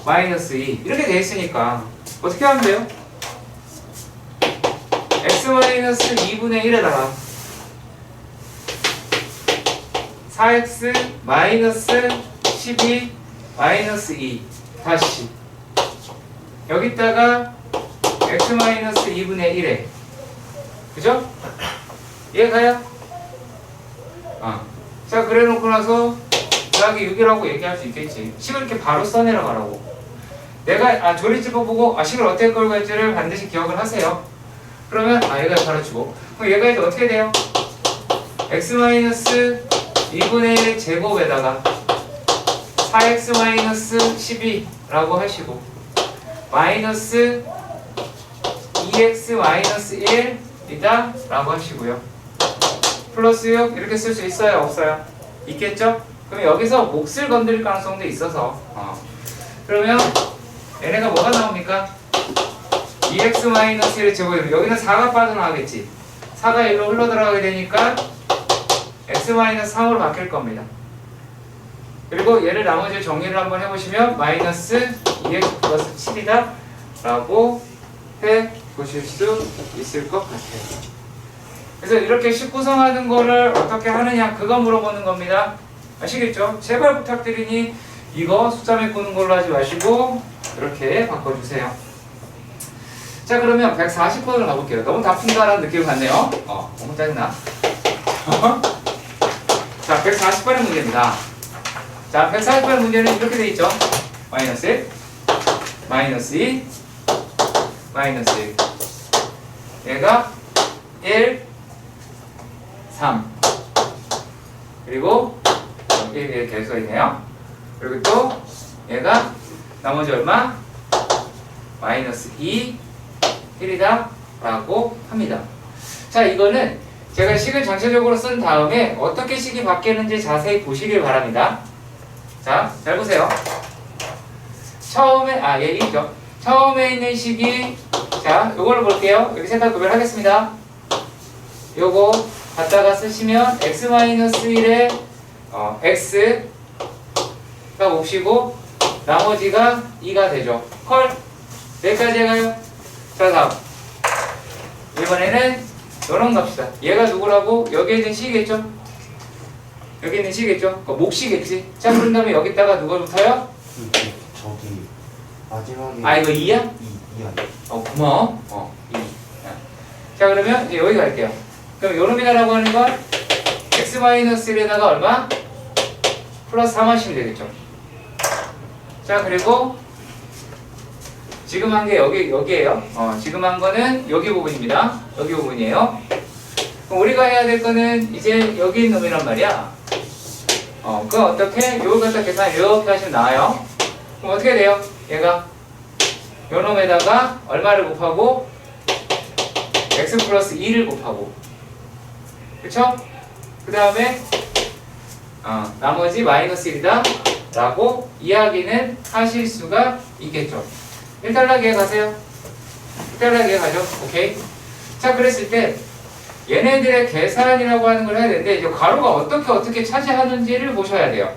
마이너스 2 이렇게 돼 있으니까 어떻게 하면 돼요? x-2분의 1에다가 4x 마이너스 12 마이너스 2 다시 여기다가 x-2분의 1에 그죠? 이해가요? 자, 그래 놓고 나서 여기 6이라고 얘기할 수 있겠지. 식을 이렇게 바로 써내려가라고. 내가 조리집을 보고 식을 어떻게 끌고 갈지를 반드시 기억을 하세요. 그러면 얘가 가르치고 그럼 얘가 이제 어떻게 돼요? x-2분의 1 제곱에다가 4x-12라고 하시고 마이너스 2x-1이다 라고 하시고요. 플러스 6 이렇게 쓸 수 있어요? 없어요? 있겠죠? 그럼 여기서 몫을 건드릴 가능성도 있어서 그러면 얘네가 뭐가 나옵니까? 2x-1을 제곱이면 여기는 4가 빠져나가겠지. 4가 1로 흘러 들어가게 되니까 x-3으로 바뀔 겁니다. 그리고 얘를 나머지 정리를 한번 해보시면 마이너스 2x 플러스 7이다 라고 해보실 수 있을 것 같아요. 그래서 이렇게 식 구성하는 거를 어떻게 하느냐 그거 물어보는 겁니다. 아시겠죠? 제발 부탁드리니 이거 숫자 메꾸는 걸로 하지 마시고 이렇게 바꿔주세요. 자 그러면 140번으로 가볼게요. 너무 다 푼다라는 느낌이 같네요. 너무 짜증나. 자 140번의 문제입니다. 자 140번의 문제는 이렇게 돼 있죠. 마이너스 1, 마이너스 2, 마이너스 1. 얘가 1, 3 그리고 여기 이렇게 써 있네요. 그리고 또 얘가 나머지 얼마? 마이너스 2, 1이다 라고 합니다. 자 이거는 제가 식을 전체적으로 쓴 다음에 어떻게 식이 바뀌는지 자세히 보시길 바랍니다. 자, 잘 보세요. 처음에 얘 있죠. 처음에 있는 식이 자 요걸로 볼게요. 여기 색깔 구별하겠습니다. 요거 갖다가 쓰시면 x-1에 x가 몫이고 나머지가 2가 되죠. 컬 여기까지 해가요. 자 다음 이번에는 요런 갑시다. 얘가 누구라고? 여기에 있는 식이겠죠? 여기 있는 식이겠죠? 몫이겠지? 자 그런 다음에 여기다가 누가 붙어요? 저기 마지막에 이거 2야? 2 아니야? 고마워. 2. 자 그러면 이제 여기 갈게요. 그럼 요놈이다라고 하는 건 x-1에다가 얼마? 플러스 3 하시면 되겠죠. 자 그리고 지금 한 게 여기에요. 지금 한 거는 여기 부분입니다. 여기 부분이에요. 그럼 우리가 해야 될 거는 이제 여기 있는 놈이란 말이야. 그럼 어떻게? 요걸 갖다 계산 이렇게 하시면 나와요. 그럼 어떻게 돼요? 얘가 요 놈에다가 얼마를 곱하고 x 플러스 2를 곱하고 그쵸? 그 다음에 나머지 마이너스 1이다 라고 이야기는 하실 수가 있겠죠. 1단락 이해 가세요? 1단락 이해 가죠? 오케이. 자 그랬을 때 얘네들의 계산이라고 하는 걸 해야 되는데 이제 가로가 어떻게 차지하는지를 보셔야 돼요.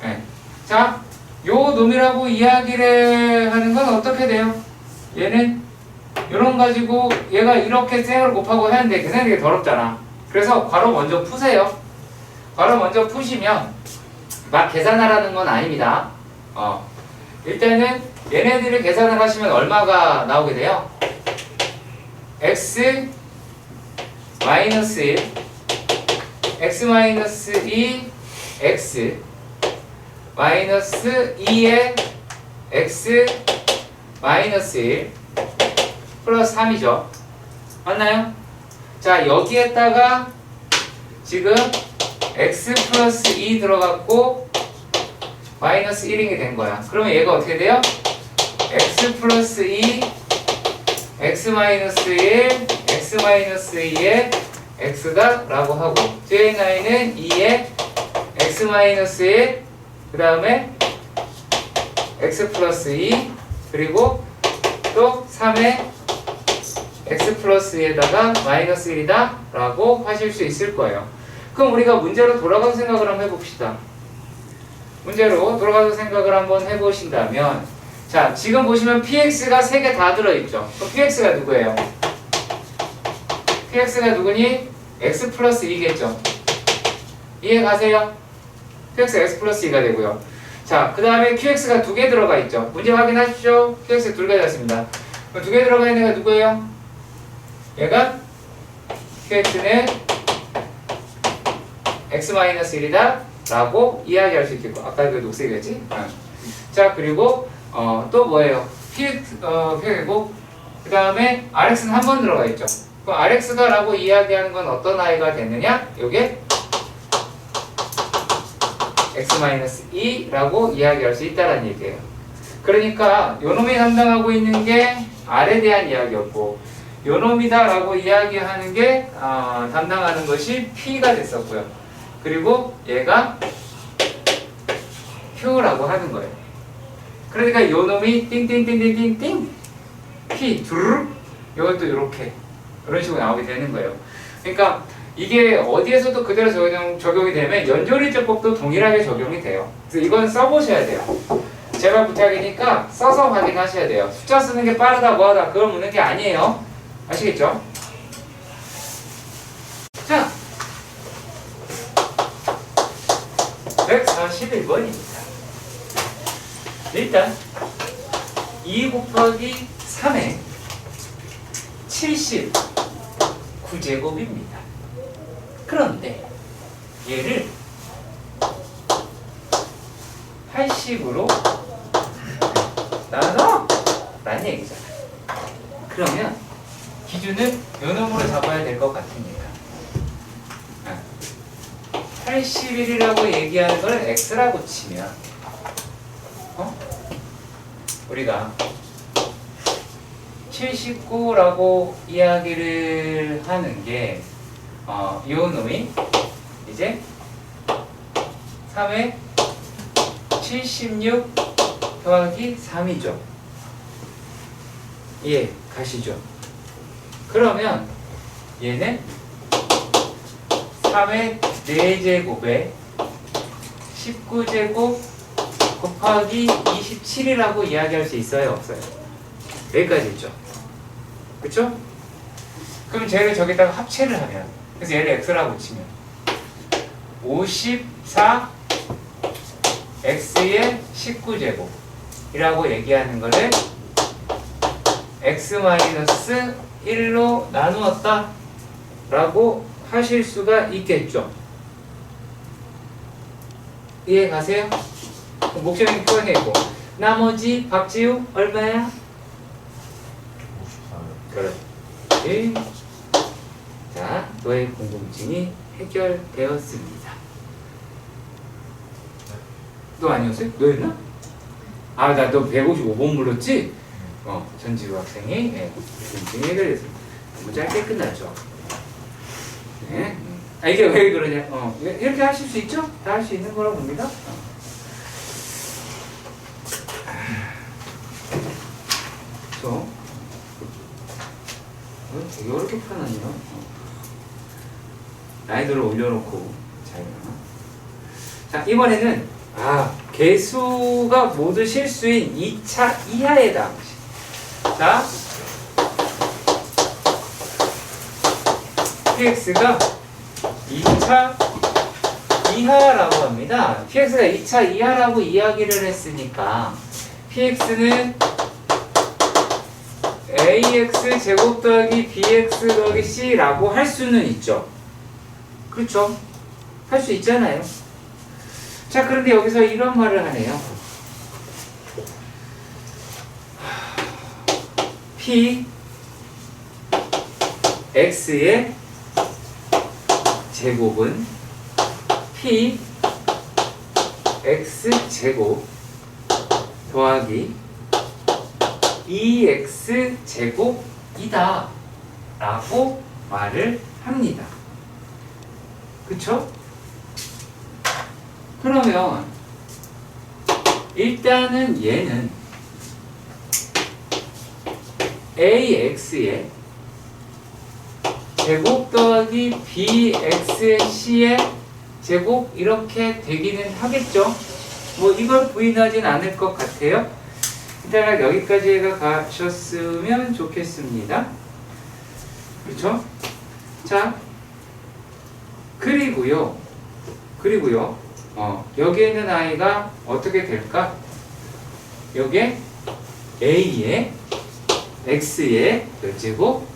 네. 자, 요 놈이라고 이야기를 하는 건 어떻게 돼요? 얘는 요런 가지고 얘가 이렇게 쌩을 곱하고 하는데 계산이 되게 더럽잖아. 그래서 괄호 먼저 푸세요. 괄호 먼저 푸시면 막 계산하라는 건 아닙니다. 일단은 얘네들을 계산을 하시면 얼마가 나오게 돼요? x 마이너스 1 x 마이너스 2 x 마이너스 2에 x 마이너스 1 플러스 3이죠. 맞나요? 자 여기에다가 지금 x 플러스 2 들어갔고 마이너스 1이 된 거야. 그러면 얘가 어떻게 돼요? x 플러스 2 x 마이너스 1 x 마이너스 2에 x다 라고 하고 J9은 2에 x 마이너스 1 그 다음에 x 플러스 2 그리고 또 3에 x 플러스 2에다가 마이너스 1이다 라고 하실 수 있을 거예요. 그럼 우리가 문제로 돌아가서 생각을 한번 해봅시다. 문제로 돌아가서 생각을 한번 해보신다면 자 지금 보시면 px가 3개 다 들어있죠. 그럼 px가 누구예요? px가 누구니? x 플러스 2겠죠. 이해 가세요? px x 플러스 2가 되고요. 자 그 다음에 qx가 2개 들어가 있죠. 문제 확인하십시오. qx 2개 들어갔습니다. 그럼 2개 들어가 있는 애가 누구예요? 얘가 qx는 x-1이다 라고 이야기할 수 있겠고 아까 그 녹색이었지? 자 그리고 또 뭐예요? P이고 그 다음에 RX는 한 번 들어가 있죠. 그럼 RX가 라고 이야기하는 건 어떤 아이가 되느냐? 요게 X-2라고 이야기할 수 있다는 얘기예요. 그러니까 요놈이 담당하고 있는 게 R에 대한 이야기였고 요놈이다 라고 이야기하는 게 담당하는 것이 P가 됐었고요. 그리고 얘가 Q라고 하는 거예요. 그러니까 요놈이 띵띵띵띵띵띵 P 두루룩 이것도 이렇게 이런 식으로 나오게 되는 거예요. 그러니까 이게 어디에서도 그대로 적용이 되면 연조리제법도 동일하게 적용이 돼요. 그래서 이건 써보셔야 돼요. 제발 부탁이니까 써서 확인하셔야 돼요. 숫자 쓰는 게 빠르다 뭐하다 그걸 묻는 게 아니에요. 아시겠죠? 자, 141번입니다. 일단 2 곱하기 3의 79제곱입니다. 그런데 얘를 80으로 나눠! 라는 얘기잖아. 그러면 기준은 요 놈으로 잡아야 될 것 같으니까 81이라고 얘기하는 걸 x라고 치면 우리가 79라고 이야기를 하는 게 요 놈이 이제 3의 76 더하기 3이죠. 예, 가시죠. 그러면 얘는 3의 4제곱에 19제곱 곱하기 27이라고 이야기할 수 있어요? 없어요? 여기까지 있죠. 그쵸? 그럼 쟤를 저기다가 합체를 하면 그래서 얘를 x라고 치면 54 x의 19제곱이라고 얘기하는 거를 x-1로 나누었다 라고 하실 수가 있겠죠. 이해 가세요? 목적인 표현이고 나머지 박지우 얼마야? 54요. 그렇지. 자, 너의 궁금증이 해결되었습니다. 너 아니었어요? 너였나? 아, 나 너 155번 불렀지? 전지우 학생이 궁금증이 해결됐습니다. 너무 짧게 끝났죠? 네. 이게 왜 그러냐? 이렇게 하실 수 있죠? 다 할 수 있는 거라고 봅니다. 되게 어렵게 풀어놨네요. 난이도를 올려놓고 자, 이번에는 개수가 모두 실수인 2차 이하의 답. 자, px가 2차 이하라고 합니다. px가 2차 이하라고 이야기를 했으니까 px는 ax 제곱 더하기 bx 더하기 c라고 할 수는 있죠. 그렇죠? 할 수 있잖아요. 자, 그런데 여기서 이런 말을 하네요. p x의 제곱은 p x 제곱 더하기 2x 제곱이다 라고 말을 합니다. 그쵸? 그러면 일단은 얘는 ax의 제곱 더하기 bx의 c의 제곱 이렇게 되기는 하겠죠? 뭐 이걸 부인하진 않을 것 같아요. 일단 여기까지가 가셨으면 좋겠습니다. 그렇죠? 자, 그리고요 여기에 있는 아이가 어떻게 될까? 여기에 a의 x의 몇 제곱?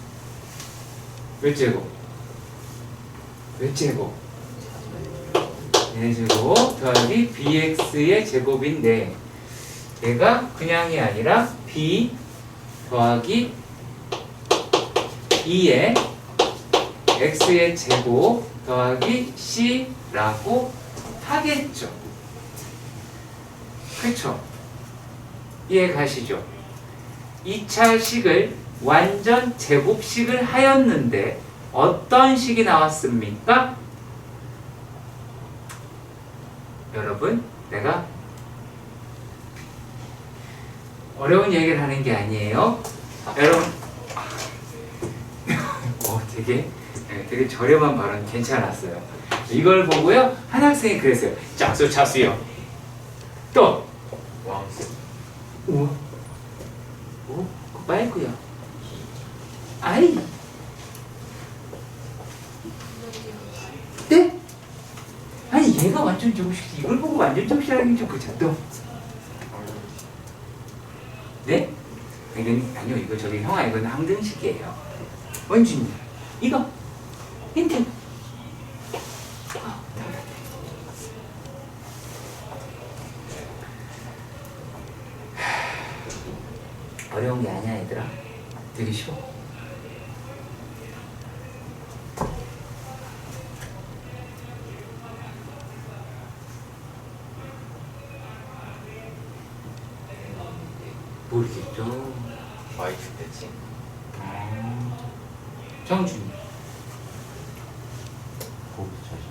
몇 제곱? 몇 제곱? 4제곱 더하기 bx의 제곱인데 얘가 그냥이 아니라 B 더하기 2의 x의 제곱 더하기 c라고 하겠죠. 그쵸? 이해 가시죠? 2차 식을 완전 제곱식을 하였는데 어떤 식이 나왔습니까? 여러분, 내가 어려운 얘기를 하는 게 아니에요. 여러분, 되게 저렴한 발언 괜찮았어요. 이걸 보고요, 한 학생이 그랬어요. 짝수 차수요. 또, 우와, 그 말고요. 아이, 네? 아니 얘가 완전 정식이지 이걸 보고 완전 정식이라는 게 좀 그렇죠. 네? 아니요 이거 저기 형아 이건 항등식이에요. 원준이 이거 힌트. 어려운 게 아니야 얘들아. 되게 쉬워. 모르겠죠. Y 됐지. 정준이. 보기 차식.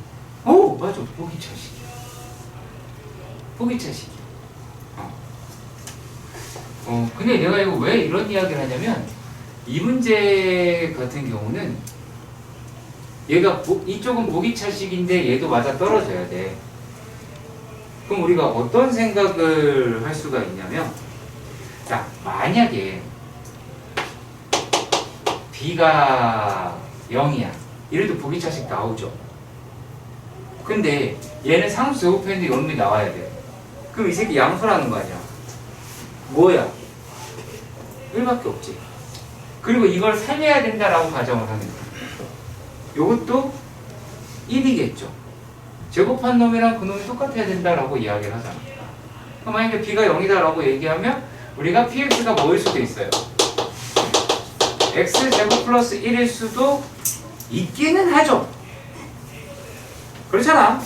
오 맞아 보기차식이야. 보기차식이야. 근데 내가 이거 왜 이런 이야기를 하냐면 이 문제 같은 경우는 얘가 이쪽은 보기차식인데 얘도 맞아 떨어져야 돼. 그럼 우리가 어떤 생각을 할 수가 있냐면, 자 만약에 B가 0이야. 이래도 보기차식 나오죠. 근데 얘는 상수 제곱했는데 이런 게 나와야 돼. 그럼 이 새끼 양수라는 거 아니야. 뭐야? 1밖에 없지. 그리고 이걸 살려야 된다라고 가정을 하는 거야. 요것도 1이겠죠. 제곱한 놈이랑 그 놈이 똑같아야 된다라고 이야기를 하잖아. 그럼 만약에 B가 0이다라고 얘기하면 우리가 PX가 뭐일 수도 있어요. X제곱 플러스 1일 수도 있기는 하죠. 그렇잖아.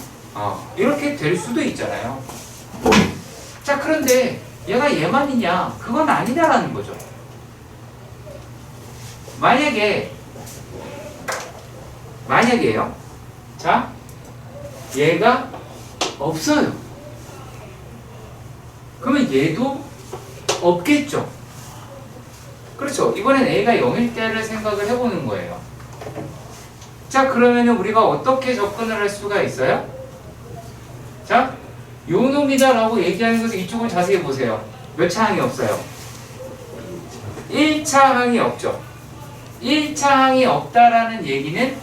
이렇게 될 수도 있잖아요. 자, 그런데 얘가 얘만이냐? 그건 아니다라는 거죠. 만약에요. 자, 얘가 없어요. 그러면 얘도 없겠죠. 그렇죠. 이번엔 A가 0일 때를 생각을 해보는 거예요. 자, 그러면 우리가 어떻게 접근을 할 수가 있어요? 자, 요 놈이다라고 얘기하는 것은 이쪽을 자세히 보세요. 몇 차 항이 없어요? 1차 항이 없죠. 1차 항이 없다라는 얘기는,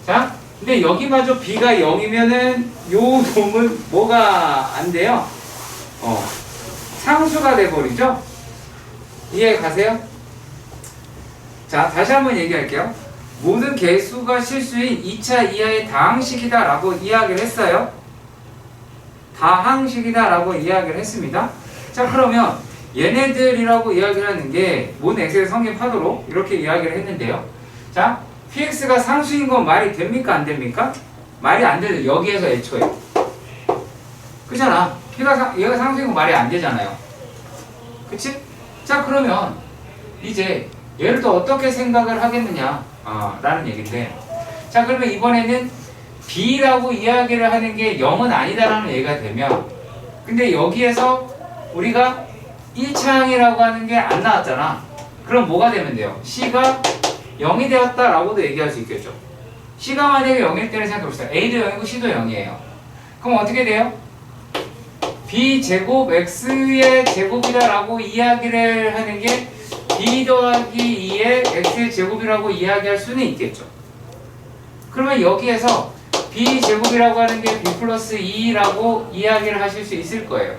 자, 근데 여기마저 B가 0이면은 요 놈은 뭐가 안 돼요? 상수가 돼버리죠? 이해 가세요? 자, 다시 한번 얘기할게요. 모든 개수가 실수인 2차 이하의 다항식이다 라고 이야기를 했어요. 다항식이다 라고 이야기를 했습니다. 자, 그러면 얘네들이라고 이야기를 하는 게 모든 x의 성립하도록 이렇게 이야기를 했는데요. 자, px가 상수인 건 말이 됩니까? 안 됩니까? 말이 안 되죠. 여기에서 애초에. 그잖아. 얘가 상수인 건 말이 안 되잖아요. 그치? 자, 그러면 이제 얘를 또 어떻게 생각을 하겠느냐 라는 얘기인데, 자, 그러면 이번에는 B라고 이야기를 하는 게 0은 아니다라는 얘기가 되면, 근데 여기에서 우리가 1차항이라고 하는 게 안 나왔잖아. 그럼 뭐가 되면 돼요? C가 0이 되었다라고도 얘기할 수 있겠죠. C가 만약에 0일 때를 생각해봅시다. A도 0이고 C도 0이에요. 그럼 어떻게 돼요? B 제곱 X의 제곱이다라고 이야기를 하는 게 B 더하기 2의 X의 제곱이라고 이야기할 수는 있겠죠. 그러면 여기에서 B 제곱이라고 하는 게 B 플러스 2라고 이야기를 하실 수 있을 거예요.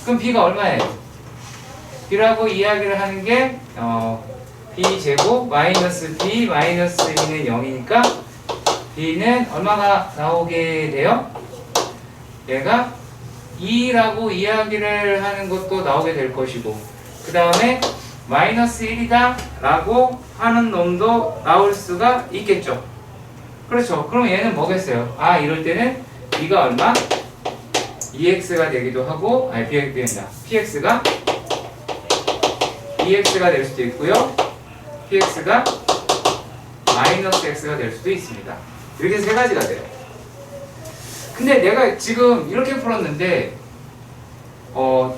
그럼 B가 얼마예요? B라고 이야기를 하는 게 B 제곱 마이너스 B 마이너스 2는 0이니까 B는 얼마가 나오게 돼요? 얘가 2라고 이야기를 하는 것도 나오게 될 것이고, 그 다음에 마이너스 1이다 라고 하는 놈도 나올 수가 있겠죠. 그렇죠. 그럼 얘는 뭐겠어요? 아, 이럴 때는 b가 얼마? 2x가 되기도 하고, 아니 px가 2x가 될 수도 있고요, px가 마이너스 x가 될 수도 있습니다. 이렇게 세 가지가 돼요. 근데 내가 지금 이렇게 풀었는데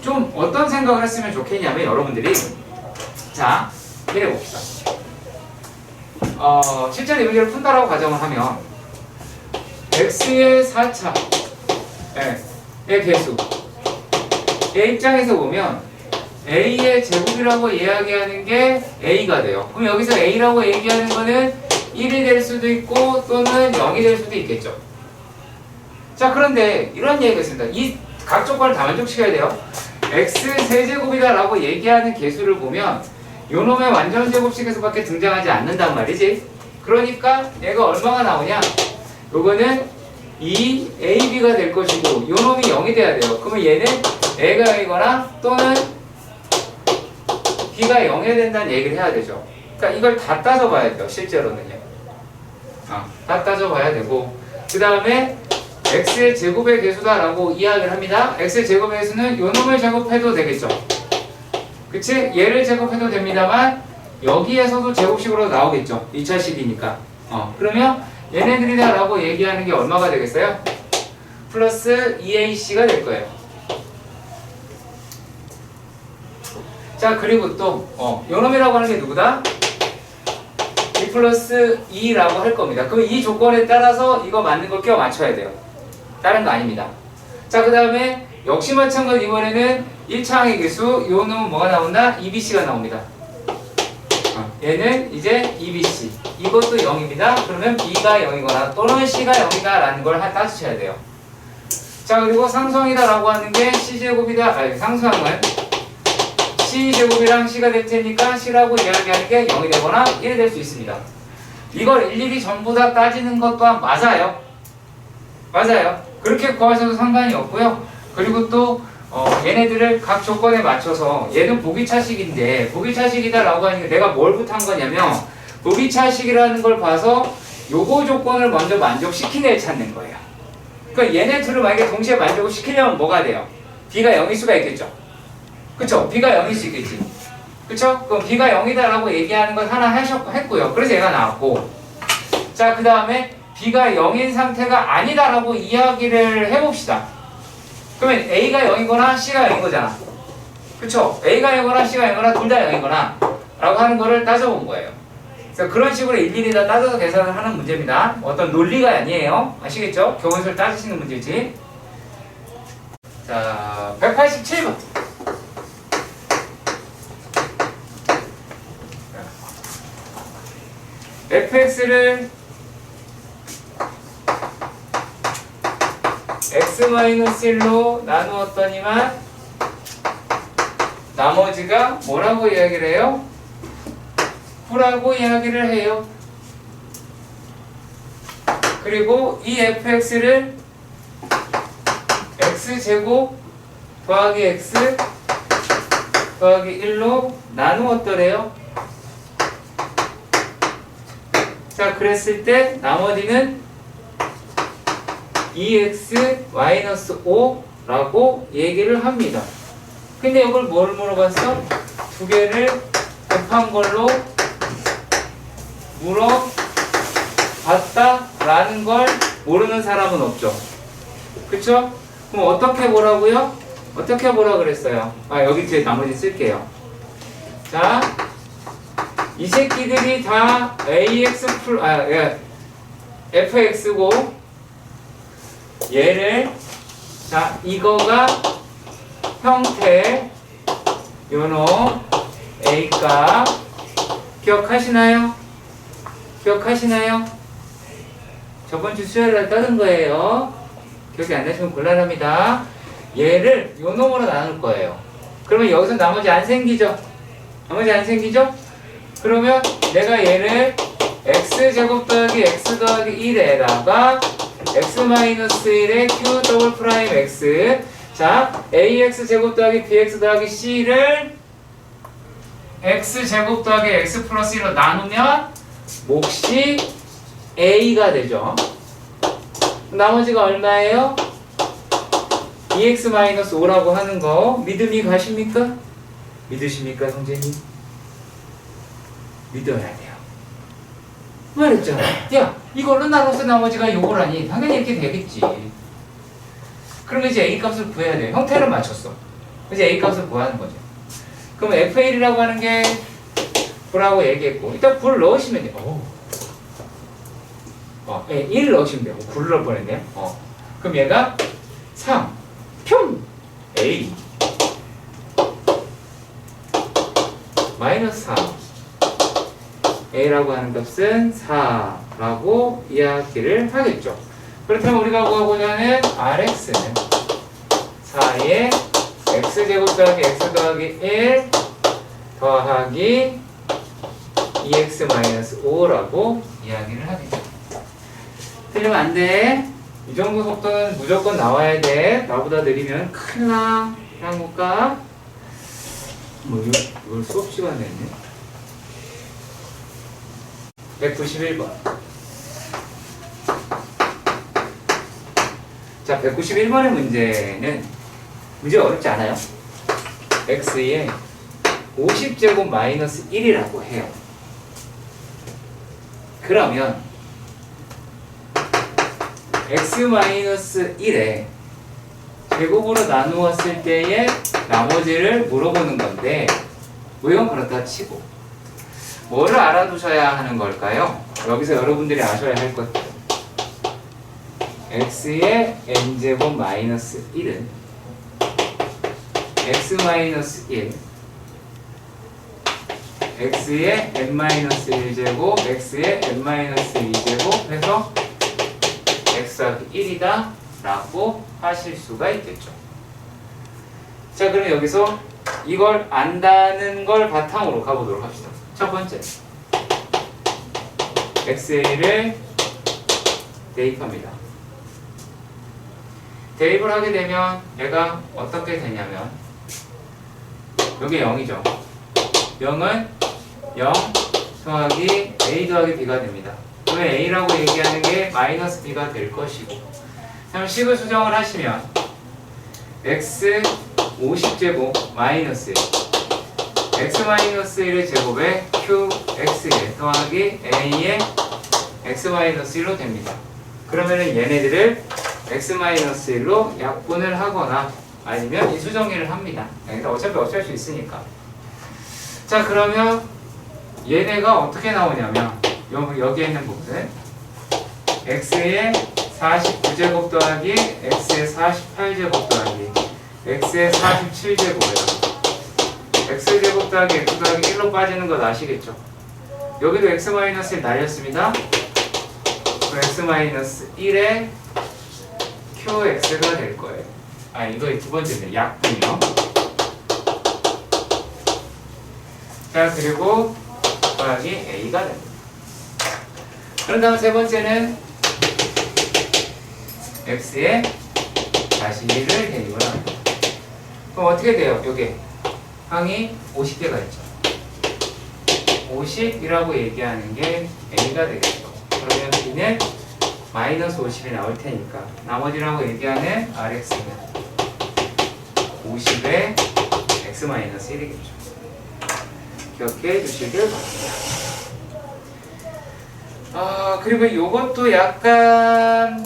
좀 어떤 생각을 했으면 좋겠냐면, 여러분들이 자, 이래 봅시다. 실제로 이 문제를 푼다라고 가정을 하면 x의 4차 의 개수, 얘 입장에서 보면 a의 제곱이라고 이야기하는 게 a가 돼요. 그럼 여기서 a라고 얘기하는 거는 1이 될 수도 있고 또는 0이 될 수도 있겠죠. 자, 그런데 이런 얘기가 있습니다. 이 각 조건을 다 만족시켜야 돼요. x 세제곱이다 라고 얘기하는 개수를 보면 요놈의 완전 제곱식에서밖에 등장하지 않는단 말이지. 그러니까 얘가 얼마가 나오냐, 요거는 2ab가 될 것이고 요놈이 0이 돼야 돼요. 그러면 얘는 a가 0이거나 또는 b가 0이 된다는 얘기를 해야 되죠. 그러니까 이걸 다 따져봐야 돼요, 실제로는요. 다 따져봐야 되고, 그 다음에 x의 제곱의 개수다 라고 이야기를 합니다. x의 제곱의 개수는 요놈을 제곱해도 되겠죠. 그치? 얘를 제곱해도 됩니다만 여기에서도 제곱식으로 나오겠죠. 2차식이니까. 그러면 얘네들이다 라고 얘기하는 게 얼마가 되겠어요? 플러스 2ac가 될 거예요. 자, 그리고 또 요놈이라고 하는 게 누구다? 2 플러스 2라고 할 겁니다. 그럼 이 조건에 따라서 이거 맞는 걸 껴 맞춰야 돼요. 다른 거 아닙니다. 자, 그 다음에 역시 마찬가지 이번에는 1차항의 개수, 요 놈은 뭐가 나온다? 2bc가 나옵니다. 얘는 이제 2bc, 이것도 0입니다. 그러면 b가 0이거나 또는 c가 0이다 라는 걸 따지셔야 돼요. 자, 그리고 상수항이다 라고 하는 게 c제곱이다, 아니 상수항은 c제곱이랑 c가 될 테니까 c라고 이야기하는 게 0이 되거나 1이 될 수 있습니다. 이걸 일일이 전부 다 따지는 것 또한 맞아요. 맞아요. 그렇게 구하셔도 상관이 없고요. 그리고 또 얘네들을 각 조건에 맞춰서, 얘는 보기차식인데 보기차식이다 라고 하니까 내가 뭘부터 한 거냐면 보기차식이라는 걸 봐서 요거 조건을 먼저 만족시키는 애를 찾는 거예요. 그러니까 얘네 둘을 만약에 동시에 만족을 시키려면 뭐가 돼요? b가 0일 수가 있겠죠. 그쵸? b가 0일 수 있겠지. 그쵸? 그럼 b가 0이다 라고 얘기하는 걸 하나 했고요. 그래서 얘가 나왔고, 자, 그 다음에 b가 0인 상태가 아니다 라고 이야기를 해봅시다. 그러면 a가 0이거나 c가 0인 거잖아. 그쵸? a가 0이거나 c가 0이거나 둘 다 0이거나 라고 하는 거를 따져본 거예요. 그래서 그런 식으로 일일이 다 따져서 계산을 하는 문제입니다. 어떤 논리가 아니에요. 아시겠죠? 교원수를 따지시는 문제지. 자, 187번. fx를 x-1로 나누었더니만 나머지가 뭐라고 이야기를 해요? 9라고 이야기를 해요. 그리고 이 fx를 x제곱 더하기 x 더하기 1로 나누었더래요. 자, 그랬을 때 나머지는 2x-5라고 얘기를 합니다. 근데 이걸 뭘 물어봤어? 두 개를 곱한 걸로 물어봤다라는 걸 모르는 사람은 없죠. 그쵸? 그럼 어떻게 보라고요? 어떻게 보라 그랬어요? 여기 뒤에 나머지 쓸게요. 자, 이 새끼들이 다 fx고 얘를, 자, 이거가 형태 요놈 a값 기억하시나요? 기억하시나요? 저번 주 수요일날 따른 거예요. 기억이 안 나시면 곤란합니다. 얘를 요놈으로 나눌 거예요. 그러면 여기서 나머지 안 생기죠? 나머지 안 생기죠? 그러면 내가 얘를 x제곱 더하기 x 더하기 1에다가 x-1의 q 더블 프라임 x 자, ax 제곱 더하기 bx 더하기 c를 x 제곱 더하기 x 플러스 1로 나누면 몫이 a가 되죠. 나머지가 얼마예요? 2x-5라고 하는 거 믿음이 가십니까? 믿으십니까, 형제님? 믿어야 돼요. 말했잖아. 야, 이걸로 나눠서 나머지가 요거라니 당연히 이렇게 되겠지. 그러면 이제 a 값을 구해야 돼요. 형태를 맞췄어. 이제 a 값을 구하는 거죠. 그럼 f1이라고 하는 게 9라고 얘기했고 일단 9를 넣으시면 돼요. 1 넣으시면 돼요. 9를 넣을 뻔했네요. 그럼 얘가 3 평 a 마이너스 3 a라고 하는 값은 4라고 이야기를 하겠죠. 그렇다면 우리가 구하고자 하는 rx는 4의 x제곱 더하기 x 더하기 1 더하기 2x-5라고 이야기를 하겠죠. 틀리면 안 돼. 이 정도 속도는 무조건 나와야 돼. 나보다 느리면 큰일 나. 그냥 볼까? 이걸 수업 시간에 했네. 191번. 자, 191번의 문제는 문제 어렵지 않아요. x에 50제곱 마이너스 1이라고 해요. 그러면 x-1에 제곱으로 나누었을 때의 나머지를 물어보는 건데 뭐 이건 그렇다 치고 뭐를 알아두셔야 하는 걸까요? 여기서 여러분들이 아셔야 할 것들 x의 n제곱 마이너스 1은 x-1 x의 n-1제곱 x의 n-2제곱 해서 x하기 1이다 라고 하실 수가 있겠죠. 자, 그럼 여기서 이걸 안다는 걸 바탕으로 가보도록 합시다. 첫 번째 xa를 대입합니다. 대입을 하게 되면 얘가 어떻게 되냐면 여기 0이죠. 0은 0 더하기 a 더하기 b가 됩니다. 그러면 a라고 얘기하는 게 마이너스 b가 될 것이고 그럼 식을 수정을 하시면 x 50제곱 마이너스 1 x-1의 제곱에 qx1 더하기 a의 x-1로 됩니다. 그러면은 얘네들을 x-1로 약분을 하거나 아니면 이 수정리를 합니다. 그러니까 어차피 어쩔 수 있으니까. 자, 그러면 얘네가 어떻게 나오냐면 여기에 있는 부분은 x의 49제곱 더하기 x의 48제곱 더하기 x의 47제곱이에요. x제곱 더하기 x 더하기 1로 빠지는 것 아시겠죠? 여기도 x-1 날렸습니다. x-1에 qx가 될 거예요. 이거 두 번째는 약분이요. 자, 그리고 더하기 a가 됩니다. 그런 다음 세 번째는 x에 다시 1을 대입을 합니다. 그럼 어떻게 돼요? 여기 항이 50개가 있죠. 50이라고 얘기하는 게 a가 되겠죠. 그러면 b는 마이너스 50이 나올 테니까 나머지라고 얘기하는 rx는 50에 x-1이겠죠. 기억해 주시길 바랍니다. 그리고 이것도 약간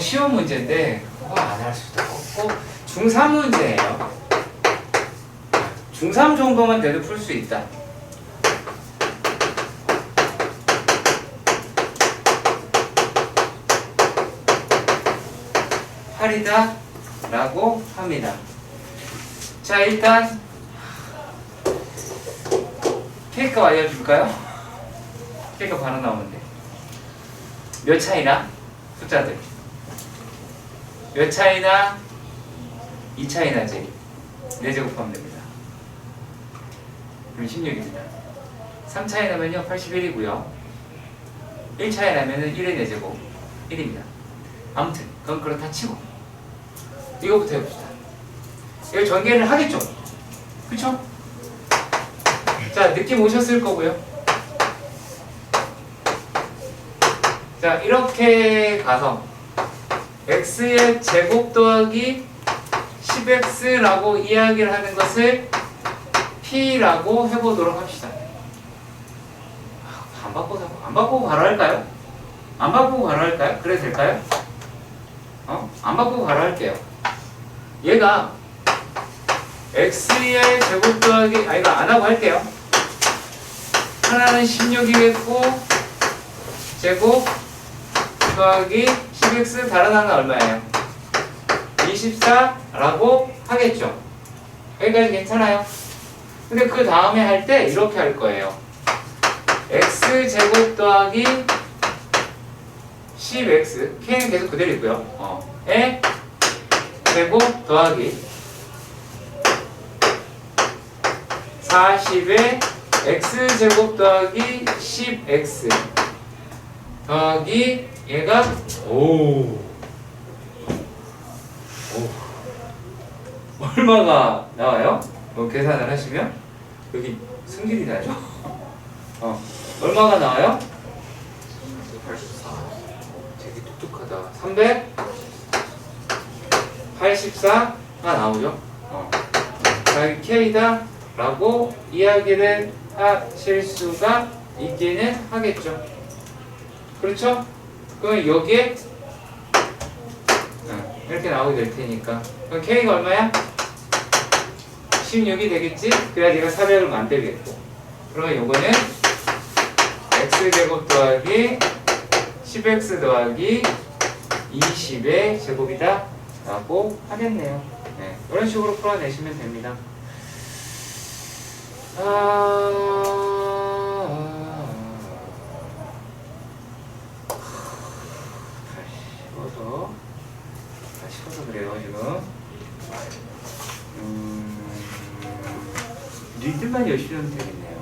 쉬운 문제인데 그거 안 할 수도 없고 중3 문제예요. 중3 정도만 돼도 풀 수 있다. 팔이다 라고 합니다. 자, 일단 케이크 알려줄까요? 케이크 바로 나오는데 몇 차이나? 숫자들 몇 차이나? 2 차이나지 4제곱하면 됩니다. 그럼 16입니다. 3 차이 나면요 81이고요 1 차이 나면은 1의 4제곱 1입니다. 아무튼 그건 그렇다 치고 이거부터 해봅시다. 이거 전개를 하겠죠? 그쵸? 자, 느낌 오셨을 거고요. 자, 이렇게 가서 x의 제곱 더하기 10x라고 이야기를 하는 것을 p라고 해보도록 합시다. 안 바꾸고 바로 할까요? 안 바꾸고 바로 할까요? 그래 될까요? 안 바꾸고 바로 할게요. 얘가 x의 제곱 더하기 이거 안 하고 할게요. 하나는 16이겠고 제곱 더하기 10x 다른 하나는 얼마예요? 24라고 하겠죠. 여기까지 괜찮아요? 근데 그 다음에 할 때 이렇게 할 거예요. x 제곱 더하기 10x k는 계속 그대로 있고요. 에 제곱 더하기 40에 x 제곱 더하기 10x 더하기 얘가 얼마가 나와요? 계산을 하시면 여기 승질이 나죠? 얼마가 나와요? 84. 되게 똑똑하다. 384가 나오죠? 자, 여기 K다 라고 이야기를 하실 수가 있기는 하겠죠. 그렇죠? 그럼 여기에 이렇게 나오게 될 테니까 그럼 K가 얼마야? 16이 되겠지? 그래야 네가 400을 만들겠고 그러면 요거는 x제곱 더하기 10x 더하기 20의 제곱이다 라고 하겠네요. 네, 이런 식으로 풀어내시면 됩니다. 다 식어서 그래요 지금. 니들만 열심히 하면 되겠네요.